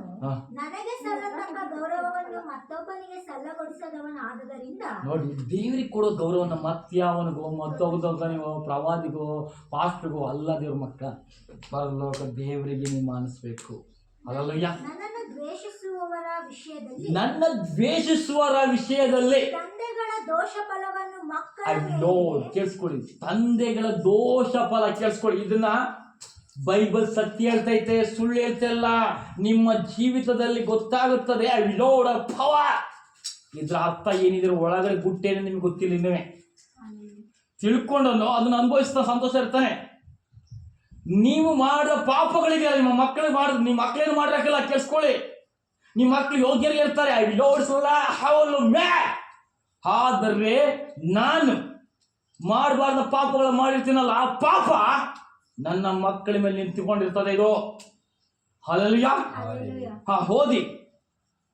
[SPEAKER 3] ನನಗೆ ಸಲ್ಲತಕ್ಕ ಗೌರವವನ್ನು ಮತ್ತೊಬ್ಬನಿಗೆ ಸಲ್ಲಗೊಡಿಸದವನಾದ್ದರಿಂದ.
[SPEAKER 1] ನೋಡಿ, ದೇವರಿಗೆ ಕೊಡೋ ಗೌರವನ ಮತ್ಯಾವನಿಗೋ ಮತ್ತೊಬ್ಬನಿಗೋ ಪ್ರವಾದಿಗೋ ಪಾಸ್ಟ್ರಿಗೋ ಅಲ್ಲ. ದೇವ್ರ ಮಕ್ಕಳ ಪರಲೋಕ ದೇವರಿಗೆ ನೀವು ಮಾನಿಸ್ಬೇಕು. ಅಲ್ಲಯ್ಯ,
[SPEAKER 3] ನನ್ನನ್ನು ದ್ವೇಷಿಸುವವರ ವಿಷಯದಲ್ಲಿ
[SPEAKER 1] ನನ್ನ ದ್ವೇಷಿಸುವವರ ವಿಷಯದಲ್ಲಿ
[SPEAKER 3] ತಂದೆಗಳ ದೋಷ ಫಲವನ್ನು ಮಕ್ಕಳ
[SPEAKER 1] ಕೇಳಿಸ್ಕೊಳ್ಳಿ. ತಂದೆಗಳ ದೋಷ ಫಲ ಕೇಳಿಸ್ಕೊಳ್ಳಿ. ಇದನ್ನ ಬೈಬಲ್ ಸತ್ಯ ಹೇಳ್ತೈತೆ, ಸುಳ್ಳು ಹೇಳ್ತಲ್ಲ. ನಿಮ್ಮ ಜೀವಿತದಲ್ಲಿ ಗೊತ್ತಾಗುತ್ತದೆ. I load a power. ಇದ್ರ ಅರ್ಥ ಏನಿದ್ರೆ ಒಳಗಡೆ ಗುಟ್ಟೇನೆ ನಿಮ್ಗೆ ಗೊತ್ತಿಲ್ಲ. ಇನ್ನೇ ತಿಳ್ಕೊಂಡನು ಅದನ್ನ ಅನುಭವಿಸ್ತಾ ಸಂತೋಷ ಇರ್ತಾನೆ. ನೀವು ಮಾಡಿದ ಪಾಪಗಳಿಗೆ ನಿಮ್ಮ ಮಕ್ಕಳಿಗೆ ಮಾಡಿದ್ ನಿಮ್ಮ ಮಕ್ಕಳೇನು ಮಾಡಿರಕ್ಕಿಲ್ಲ. ಕೇಳಿಸ್ಕೊಳ್ಳಿ, ನಿಮ್ಮ ಮಕ್ಕಳು ಯೋಗ್ಯರು ಇರ್ತಾರೆ. ಐ ಲೋಡ್ಸಲ್ಲ ಹೌಲ್ ಮ್ಯಾ. ಆದರೆ ನಾನು ಮಾಡಬಾರ್ದ ಪಾಪಗಳು ಮಾಡಿರ್ತೀನಲ್ಲ, ಆ ಪಾಪ ನನ್ನ ಮಕ್ಕಳ ಮೇಲೆ ನಿಂತುಕೊಂಡಿರ್ತದೆ. ಇದು ಹಲ್ಲೆಲೂಯಾ. ಓದಿ.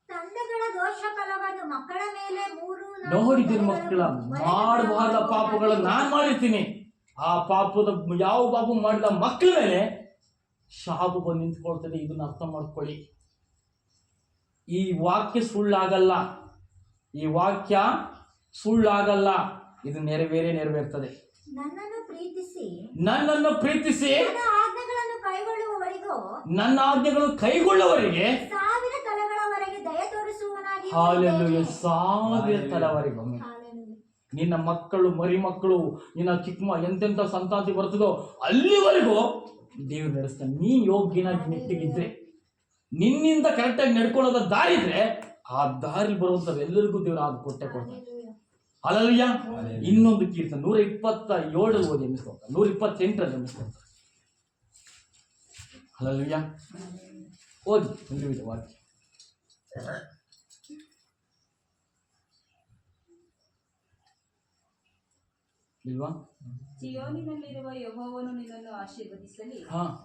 [SPEAKER 3] ತಂದೆಗಳ ದೋಷ ಫಲವನ್ನು ಮಕ್ಕಳ ಮೇಲೆ
[SPEAKER 1] ನೋಡಿದ್ದೀನಿ. ಮಕ್ಕಳ ಮಾಡಬಾರ್ದ ಪಾಪಗಳು ನಾನು ಮಾಡಿರ್ತೀನಿ. ಆ ಪಾಪದ ಯಾವ ಪಾಪ ಮಾಡಿದ ಮಕ್ಕಳ ಮೇಲೆ ಶಾಪ ಬಂದು ನಿಂತ್ಕೊಳ್ತದೆ. ಇದನ್ನ ಅರ್ಥ ಮಾಡ್ಕೊಳ್ಳಿ. ಈ ವಾಕ್ಯ ಸುಳ್ಳಾಗಲ್ಲ. ಈ ವಾಕ್ಯ ಸುಳ್ಳಾಗಲ್ಲ. ಇದು ನೆರವೇರ್ತದೆ.
[SPEAKER 3] ನನ್ನನ್ನು
[SPEAKER 1] ಪ್ರೀತಿಸಿ ನನ್ನ ಆಜ್ಞೆಗಳನ್ನು ಕೈಗೊಳ್ಳುವವರಿಗೆ
[SPEAKER 3] 1000 ತಲೆಗಳವರೆಗೆ ದಯ ತೋರಿಸುವವನಾಗಿ.
[SPEAKER 1] ಹಲ್ಲೆಲೂಯಾ. 1000 ತಲೆವರೆಗೆ. ನಿನ್ನ ಮಕ್ಕಳು ಮರಿ ಮಕ್ಕಳು ನಿನ್ನ ಚಿಕ್ಕ ಎಂತೆಂಥ ಸಂತಾತಿ ಬರ್ತದೋ ಅಲ್ಲಿವರೆಗೂ ದೇವ್ರು ನಡೆಸ್ತಾನೆ. ನೀ ಯೋಗ್ಯನಾಗಿ ನೆಟ್ಟಿಗಿದ್ರೆ, ನಿನ್ನಿಂದ ಕರೆಕ್ಟಾಗಿ ನಡ್ಕೊಳ್ಳೋದ ದಾರಿ ಇದ್ರೆ, ಆ ದಾರಿ ಬರುವಂಥದ್ದು ಎಲ್ಲರಿಗೂ ದೇವ್ರು ಆಗ ಕೊಡ್ತಾನೆ. ಹಲ್ಲೆಲೂಯಾ. ಇನ್ನೊಂದು ಕೀರ್ತನೆ 127 ಓದಿ ಎಮ್ಮಿಸ್ಕೊತ 128 ಎಮ್ಮಿಸ್ಕೊತ. ಹಲ್ಲೆಲೂಯಾ. ಓದಿ ಮುಂದುವರಿದ ವಾಕ್ಯ. ಇಲ್ವಾ?
[SPEAKER 4] ಚಿಯೋನಿನಲ್ಲಿರುವ ಯೆಹೋವನು ನಿನ್ನನ್ನು ಆಶೀರ್ವದಿಸಲಿ.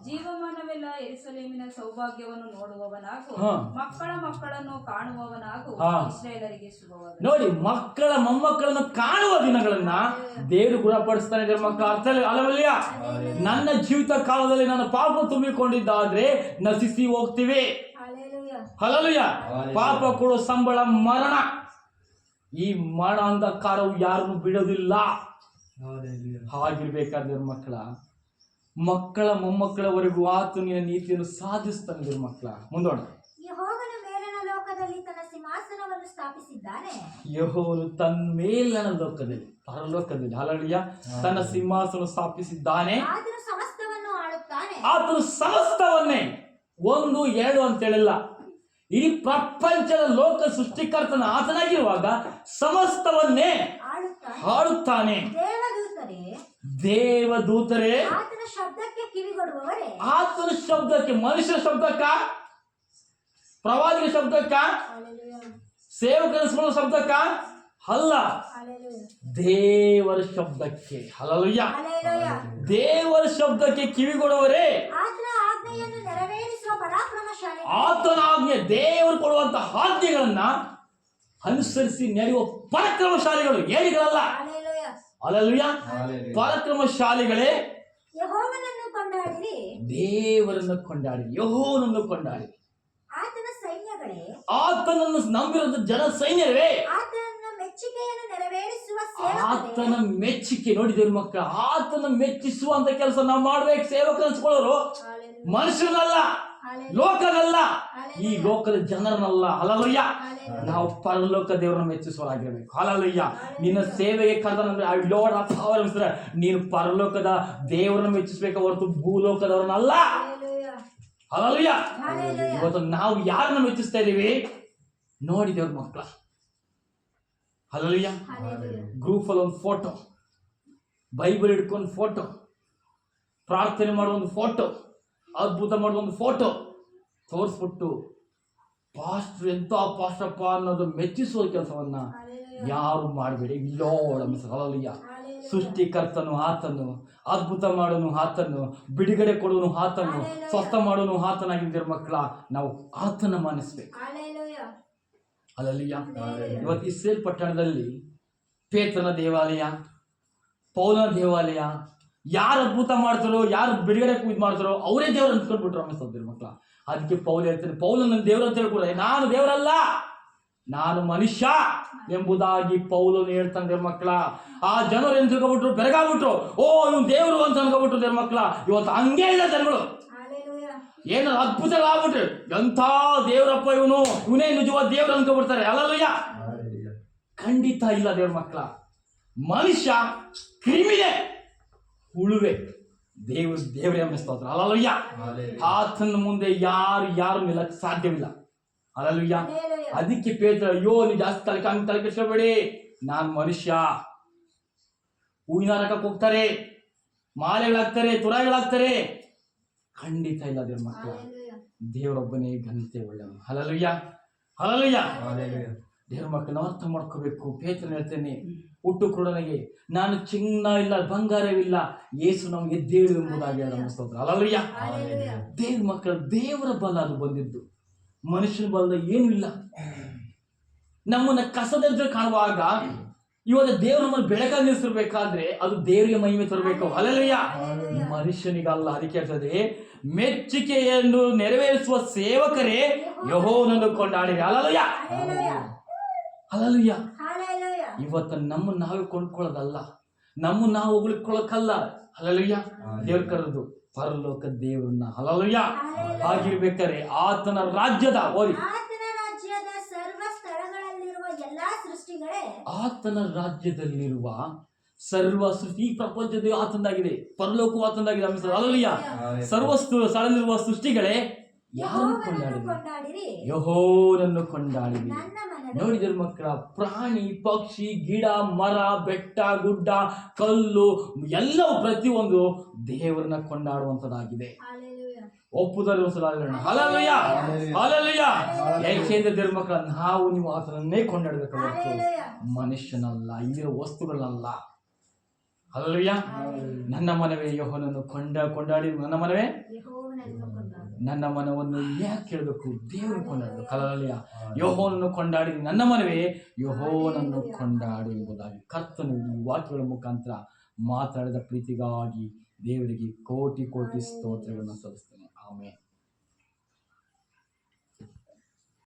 [SPEAKER 4] ಜೀವಮಾನವೆಲ್ಲ ಯೆರೂಸಲೇಮಿನ ಸೌಭಾಗ್ಯವನ್ನು ನೋಡುವವನಾಗು. ಮಕ್ಕಳ ಮಕ್ಕಳನ್ನು ಕಾಣುವವನಾಗು. ಇಸ್ರಾಯೇಲರಿಗೆ ಶುಭವಾಗಲಿ.
[SPEAKER 1] ನೋಡಿ, ಮಕ್ಕಳ ಮೊಮ್ಮಕ್ಕಳನ್ನು ಕಾಣುವ ದಿನಗಳನ್ನ ದೇವರು ಗುಣಪಡಿಸ್ತಾನೆ. ಇದರ ಮಕ್ಕಳ ಅರ್ಥ ಅಲ್ಲವಲ್ಲ? ನನ್ನ ಜೀವಿತ ಕಾಲದಲ್ಲಿ ನನ್ನ ಪಾಪ ತುಂಬಿಕೊಂಡಿದ್ದಾದ್ರೆ ನಶಿಸಿ ಹೋಗ್ತೀವಿ. ಹಲ್ಲೆಲೂಯಾ. ಪಾಪ ಕೊಡೋ ಸಂಬಳ ಮರಣ. ಈ ಮರಣ ಅಂಧಕಾರವು ಯಾರನ್ನು ಬಿಡೋದಿಲ್ಲ. ಹಾಗಿರ್ಬೇಕಾದ್ರೆ ಮಕ್ಕಳ ಮೊಮ್ಮಕ್ಕಳವರೆಗೂ ಆತನಿನ ನೀತಿಯನ್ನು ಸಾಧಿಸ್ತಾನೆ. ದೇವ್ರ ಮಕ್ಕಳ ಮುಂದೋಣ.
[SPEAKER 3] ಯೆಹೋವನು ಮೇಲಣ ಲೋಕದಲ್ಲಿ ತನ್ನ ಸಿಂಹಾಸನವನ್ನು ಸ್ಥಾಪಿಸಿದ್ದಾನೆ.
[SPEAKER 1] ಯೆಹೋವನು ತನ್ನ ಮೇಲಣ ಲೋಕದಲ್ಲಿ ಪರಲೋಕದಲ್ಲಿ ಹಲ್ಲೆಲೂಯಾ ತನ್ನ ಸಿಂಹಾಸನ ಸ್ಥಾಪಿಸಿದ್ದಾನೆ.
[SPEAKER 3] ಆತನು ಸಮಸ್ತವನ್ನು ಆಳುತ್ತಾನೆ.
[SPEAKER 1] ಆತನು ಸಮಸ್ತವನ್ನೇ 1 2 ಅಂತ ಹೇಳಿಲ್ಲ. ಇಡೀ ಪ್ರಪಂಚದ ಲೋಕ ಸೃಷ್ಟಿಕರ್ತನ ಆತನಾಗಿರುವಾಗ ಸಮಸ್ತವನ್ನೇ ಆಳುತ್ತಾನೆ. ದೇವದೂತರೇ
[SPEAKER 3] ಆತನ ಶಬ್ದಕ್ಕೆ ಕಿವಿಗೊಡುವವರೇ.
[SPEAKER 1] ಆತನ ಶಬ್ದಕ್ಕೆ, ಮನುಷ್ಯರ ಶಬ್ದಕ್ಕ, ಪ್ರವಾದಿಗಳ ಶಬ್ದಕ್ಕ, ಸೇವಕರ ಶಬ್ದಕ್ಕ ಅಲ್ಲ, ದೇವರ ಶಬ್ದಕ್ಕೆ. ಹಲ್ಲೆಲೂಯಾ. ದೇವರ ಶಬ್ದಕ್ಕೆ ಕಿವಿಗೊಡುವವರೇ. ಆತನ ಆಜ್ಞೆ, ದೇವರು ಕೊಡುವಂತ ಆಜ್ಞೆಗಳನ್ನ ಅನುಸರಿಸಿ ನಡೆಯುವ ಪರಾಕ್ರಮಶಾಲಿಗಳು, ಏಳಿಗಳಲ್ಲ. ಹಲ್ಲೆಲೂಯಾ. ಪರಾಕ್ರಮಶಾಲಿಗಳೇ.
[SPEAKER 3] ಯೆಹೋವನನ್ನು ಕೊಂಡಾಡಿರಿ.
[SPEAKER 1] ದೇವರನ್ನು ಕೊಂಡಾಡಿರಿ. ಯೆಹೋವನನ್ನು ಕೊಂಡಾಡಿರಿ.
[SPEAKER 3] ಆತನ ಸೈನ್ಯಗಳೇ.
[SPEAKER 1] ಆತನನ್ನು ನಂಬಿರುವ ಜನ ಸೈನ್ಯವೇ.
[SPEAKER 3] ಆತನ ಮೆಚ್ಚುಗೆಯನ್ನು ನೆರವೇರಿಸುವ
[SPEAKER 1] ಆತನ ಮೆಚ್ಚುಗೆ. ನೋಡಿದೇವ್ರ ಮಕ್ಕಳ, ಆತನ ಮೆಚ್ಚಿಸುವಂತ ಕೆಲಸ ನಾವು ಮಾಡ್ಬೇಕು. ಸೇವಕ ಅನ್ಸ್ಕೊಳ್ಳೋರು ಮನುಷ್ಯರನ್ನಲ್ಲ, ಲೋಕನಲ್ಲ, ಈ ಲೋಕದ ಜನರನ್ನಲ್ಲ. ಹಲ್ಲೆಲೂಯಾ. ನಾವು ಪರಲೋಕ ದೇವರನ್ನ ಮೆಚ್ಚಿಸುವರಾಗಿರ್ಬೇಕು. ಹಲ್ಲೆಲೂಯಾ. ನಿನ್ನ ಸೇವೆಗೆ ಕರೆದ ಐ ಲಾರ್ಡ್ ಆಫ್ ಪವರ್ ಅಂದ್ರೆ ನೀನು ಪರಲೋಕದ ದೇವರನ್ನ ಮೆಚ್ಚಿಸ್ಬೇಕು ಹೊರತು ಭೂಲೋಕದವರನ್ನಲ್ಲ. ಹಲ್ಲೆಲೂಯಾ. ಇವತ್ತು ನಾವು ಯಾರನ್ನ ಮೆಚ್ಚಿಸ್ತಾ ಇದೀವಿ ನೋಡಿ ದೇವ್ರ ಮಕ್ಕಳ. ಹಲ್ಲೆಲೂಯಾ. ಗ್ರೂಪ್ ಅಲ್ಲಿ ಒಂದು ಫೋಟೋ, ಬೈಬಲ್ ಹಿಡ್ಕೊಂಡು ಫೋಟೋ, ಪ್ರಾರ್ಥನೆ ಮಾಡೋ ಒಂದು ಫೋಟೋ, ಅದ್ಭುತ ಮಾಡೋ ಒಂದು ಫೋಟೋ ತೋರಿಸ್ಬಿಟ್ಟು ಪಾಸ್ಟರ್ ಎಂತ ಪಾಸ್ಟಪ್ಪ ಅನ್ನೋದು ಮೆಚ್ಚಿಸುವ ಕೆಲಸವನ್ನ ಯಾರು ಮಾಡಬೇಡಿ. ಅಲ್ಲಯ್ಯ, ಸೃಷ್ಟಿಕರ್ತನು ಆತನು, ಅದ್ಭುತ ಮಾಡೋನು ಆತನು, ಬಿಡುಗಡೆ ಕೊಡೋನು ಆತನು, ಸ್ವಸ್ಥ ಮಾಡೋನು ಆತನಾಗಿದ್ದಿರ ಮಕ್ಕಳ, ನಾವು ಆತನ ಮಾನಿಸ್ಬೇಕು. ಅಲ್ಲಯ್ಯ, ಇವತ್ತು ಇಸ್ರೇಲ್ ಪಟ್ಟಣದಲ್ಲಿ ಪೇತ್ರನ ದೇವಾಲಯ, ಪೌಲನ ದೇವಾಲಯ, ಯಾರು ಅದ್ಭುತ ಮಾಡ್ತಾರೋ, ಯಾರು ಬಿಡುಗಡೆ ಇದು ಮಾಡ್ತಾರೋ ಅವರೇ ದೇವ್ರು ಅಂದ್ಕೊಂಡ್ಬಿಟ್ರು ರಮೇಶ್ ಮಕ್ಕಳ. ಅದಕ್ಕೆ ಪೌಲ ಹೇಳ್ತಾರೆ, ಪೌಲನ ದೇವ್ರು ಅಂತ ಹೇಳ್ಕೊಡ್ರೆ, ನಾನು ದೇವರಲ್ಲ, ನಾನು ಮನುಷ್ಯ ಎಂಬುದಾಗಿ ಪೌಲನು ಹೇಳ್ತಾನೆ ದೇವ್ರ ಮಕ್ಕಳ. ಆ ಜನರು ಏನು ತಿಳ್ಕೊಬಿಟ್ರು, ಬೆರಗಾಗ್ಬಿಟ್ರು, ಓ ಇವ್ನು ದೇವರು ಅಂತ ಅನ್ಕೊಬಿಟ್ರು ದೇವ್ರ ಮಕ್ಕಳ. ಇವತ್ತು ಹಂಗೆ ಇಲ್ಲ ಜನಗಳು, ಏನು ಅದ್ಭುತಗಳಾಗ್ಬಿಟ್ರು, ಎಂಥ ದೇವ್ರಪ್ಪ ಇವನೇ ನಿಜವಾದ ದೇವ್ರು ಅನ್ಕೊಬಿಡ್ತಾರೆ. ಅಲ್ಲಯ್ಯ, ಖಂಡಿತ ಇಲ್ಲ ದೇವ್ರ ಮಕ್ಕಳ. ಮನುಷ್ಯ ಕ್ರಿಮಿನೆ, ಹುಳುವೆ, ದೇವರೇ ಅನ್ನಿಸ್ತೋತ್ರ. ಅಲ್ಲಯ್ಯ, ಆತನ ಮುಂದೆ ಯಾರು ನಿಲ್ಲಕ್ಕೆ ಸಾಧ್ಯವಿಲ್ಲ. ಅಲ್ಲಯ್ಯ, ಅದಕ್ಕೆ ಪೇತ್ರ, ಅಯ್ಯೋ ನೀವು ಜಾಸ್ತಿ ತಲೆ ಕೆಡಿಸ್ಕೋಬೇಡಿ, ನಾನು ಮನುಷ್ಯ. ಹೂವಿನ ಹಾರಕ್ಕೆ ಹೋಗ್ತಾರೆ, ಮಾಲೆಗಳಾಗ್ತಾರೆ, ತುರಾಯಿಗಳಾಗ್ತಾರೆ, ಖಂಡಿತ ಇಲ್ಲ ದೇವ್ರ ಮಕ್ಕಳ. ದೇವರೊಬ್ಬನೇ ಘನತೆ ಒಳ್ಳೆಯವನು. ಅಲ್ಲಯ್ಯ, ದೇವ್ರ ಮಕ್ಕಳನ್ನ ಅರ್ಥ ಮಾಡ್ಕೋಬೇಕು. ಪೇತ್ರನ ಹೇಳ್ತೇನೆ, ಹುಟ್ಟು ಕುರುಡನಿಗೆ ನಾನು ಚಿನ್ನ ಇಲ್ಲ, ಬಂಗಾರವಿಲ್ಲ, ಯೇಸು ನಮ್ಗೆ ಎದ್ದೇಳು ಎಂಬುದಾಗಿ ಅನ್ನಿಸ್ತೋತ್ರ. ಅಲ್ಲಯ್ಯ, ದೇವ್ರ ಮಕ್ಕಳ, ದೇವರ ಬಲ ಅದು ಬಂದಿದ್ದು, ಮನುಷ್ಯನ ಬಲದ ಏನೂ ಇಲ್ಲ. ನಮ್ಮನ್ನ ಕಸದಂತೆ ಕಾಣುವಾಗ ಇವತ್ತು ದೇವ್ರು ನಮ್ಮನ್ನು ಬೆಳಕಾಗಿ ನಿಲ್ಲಿಸಿರ್ಬೇಕಾದ್ರೆ ಅದು ದೇವರಿಗೆ ಮಹಿಮೆ ತರಬೇಕು. ಅಲ್ಲಯ್ಯ, ಮನುಷ್ಯನಿಗಲ್ಲ. ಅದಕ್ಕೆ ಹೇಳ್ತದೆ, ಮೆಚ್ಚುಗೆಯನ್ನು ನೆರವೇರಿಸುವ ಸೇವಕರೇ ಯೆಹೋವನನ್ನು ಕೊಂಡಾಡಿರಿ. ಅಲ್ಲಯ್ಯ, ಇವತ್ತು ನಮ್ಮನ್ನು ನಾವೇ ಕೊಂಡ್ಕೊಳ್ಳೋದಲ್ಲ, ನಮ್ಮನ್ನು ನಾವು ಹೊಗಳಿಕೊಳ್ಳೋಕ್ಕಲ್ಲ. ಅಲ್ಲಯ್ಯ, ದೇವ್ರ ಕರೆದು ಪರಲೋಕ ದೇವ್ರನ್ನ. ಅಲ್ಲಯ್ಯ, ಹಾಗಿರ್ಬೇಕಾರೆ ಆತನ ರಾಜ್ಯದ ಆತನ ರಾಜ್ಯದಲ್ಲಿರುವ ಸರ್ವ ಸೃಷ್ಟಿ, ಈ ಪ್ರಪಂಚದ ಆತಂದಾಗಿದೆ, ಪರಲೋಕವು ಆತಂದಾಗಿದೆ. ಅಲ್ಲಯ್ಯ, ಸರ್ವ ಸ್ಥಳದಲ್ಲಿರುವ ಸೃಷ್ಟಿಗಳೇ ಯಾರನ್ನು ಕೊಂಡಾಡಿರಿ? ಯೆಹೋವನನ್ನು ಕೊಂಡಾಡಿರಿ. ನೋಡಿದ್ರ ಮಕ್ಕಳ, ಪ್ರಾಣಿ ಪಕ್ಷಿ ಗಿಡ ಮರ ಬೆಟ್ಟ ಗುಡ್ಡ ಕಲ್ಲು ಎಲ್ಲವೂ ಪ್ರತಿಯೊಂದು ದೇವರನ್ನ ಕೊಂಡಾಡುವಂತದ್ದಾಗಿದೆ. ಒಪ್ಪುದಲ್ಲಿ ಅಲ್ಲಯ್ಯ, ಏಕೆಂದ್ರೆ ದೇವ್ರ ಮಕ್ಕಳ, ನಾವು ನೀವು ಆತನನ್ನೇ ಕೊಂಡಾಡಬೇಕು, ಮನುಷ್ಯನಲ್ಲ, ಇಲ್ಲಿರೋ ವಸ್ತುಗಳಲ್ಲ. ಅಲ್ಲಯ್ಯ, ನನ್ನ ಮನವೇ ಯೆಹೋವನನ್ನು ಕೊಂಡಾಡಿ, ನನ್ನ ಮನವನ್ನು ಯಾಕೆ ಕೇಳಬೇಕು, ದೇವರು ಕೊಂಡಾಡಬೇಕು. ಅಲ್ಲಯ್ಯ, ಯೆಹೋವನನ್ನು ಕೊಂಡಾಡಿ, ನನ್ನ ಮನವೇ ಯೆಹೋವನನ್ನು ಕೊಂಡಾಡು ಎಂಬುದಾಗಿ ಕರ್ತನು ಈ ವಾಕ್ಯಗಳ ಮುಖಾಂತರ ಮಾತಾಡಿದ ಪ್ರೀತಿಗಾಗಿ ದೇವರಿಗೆ ಕೋಟಿ ಕೋಟಿ ಸ್ತೋತ್ರಗಳನ್ನು ಸಲ್ಲಿಸ್ತೇನೆ. ಆಮೆನ್.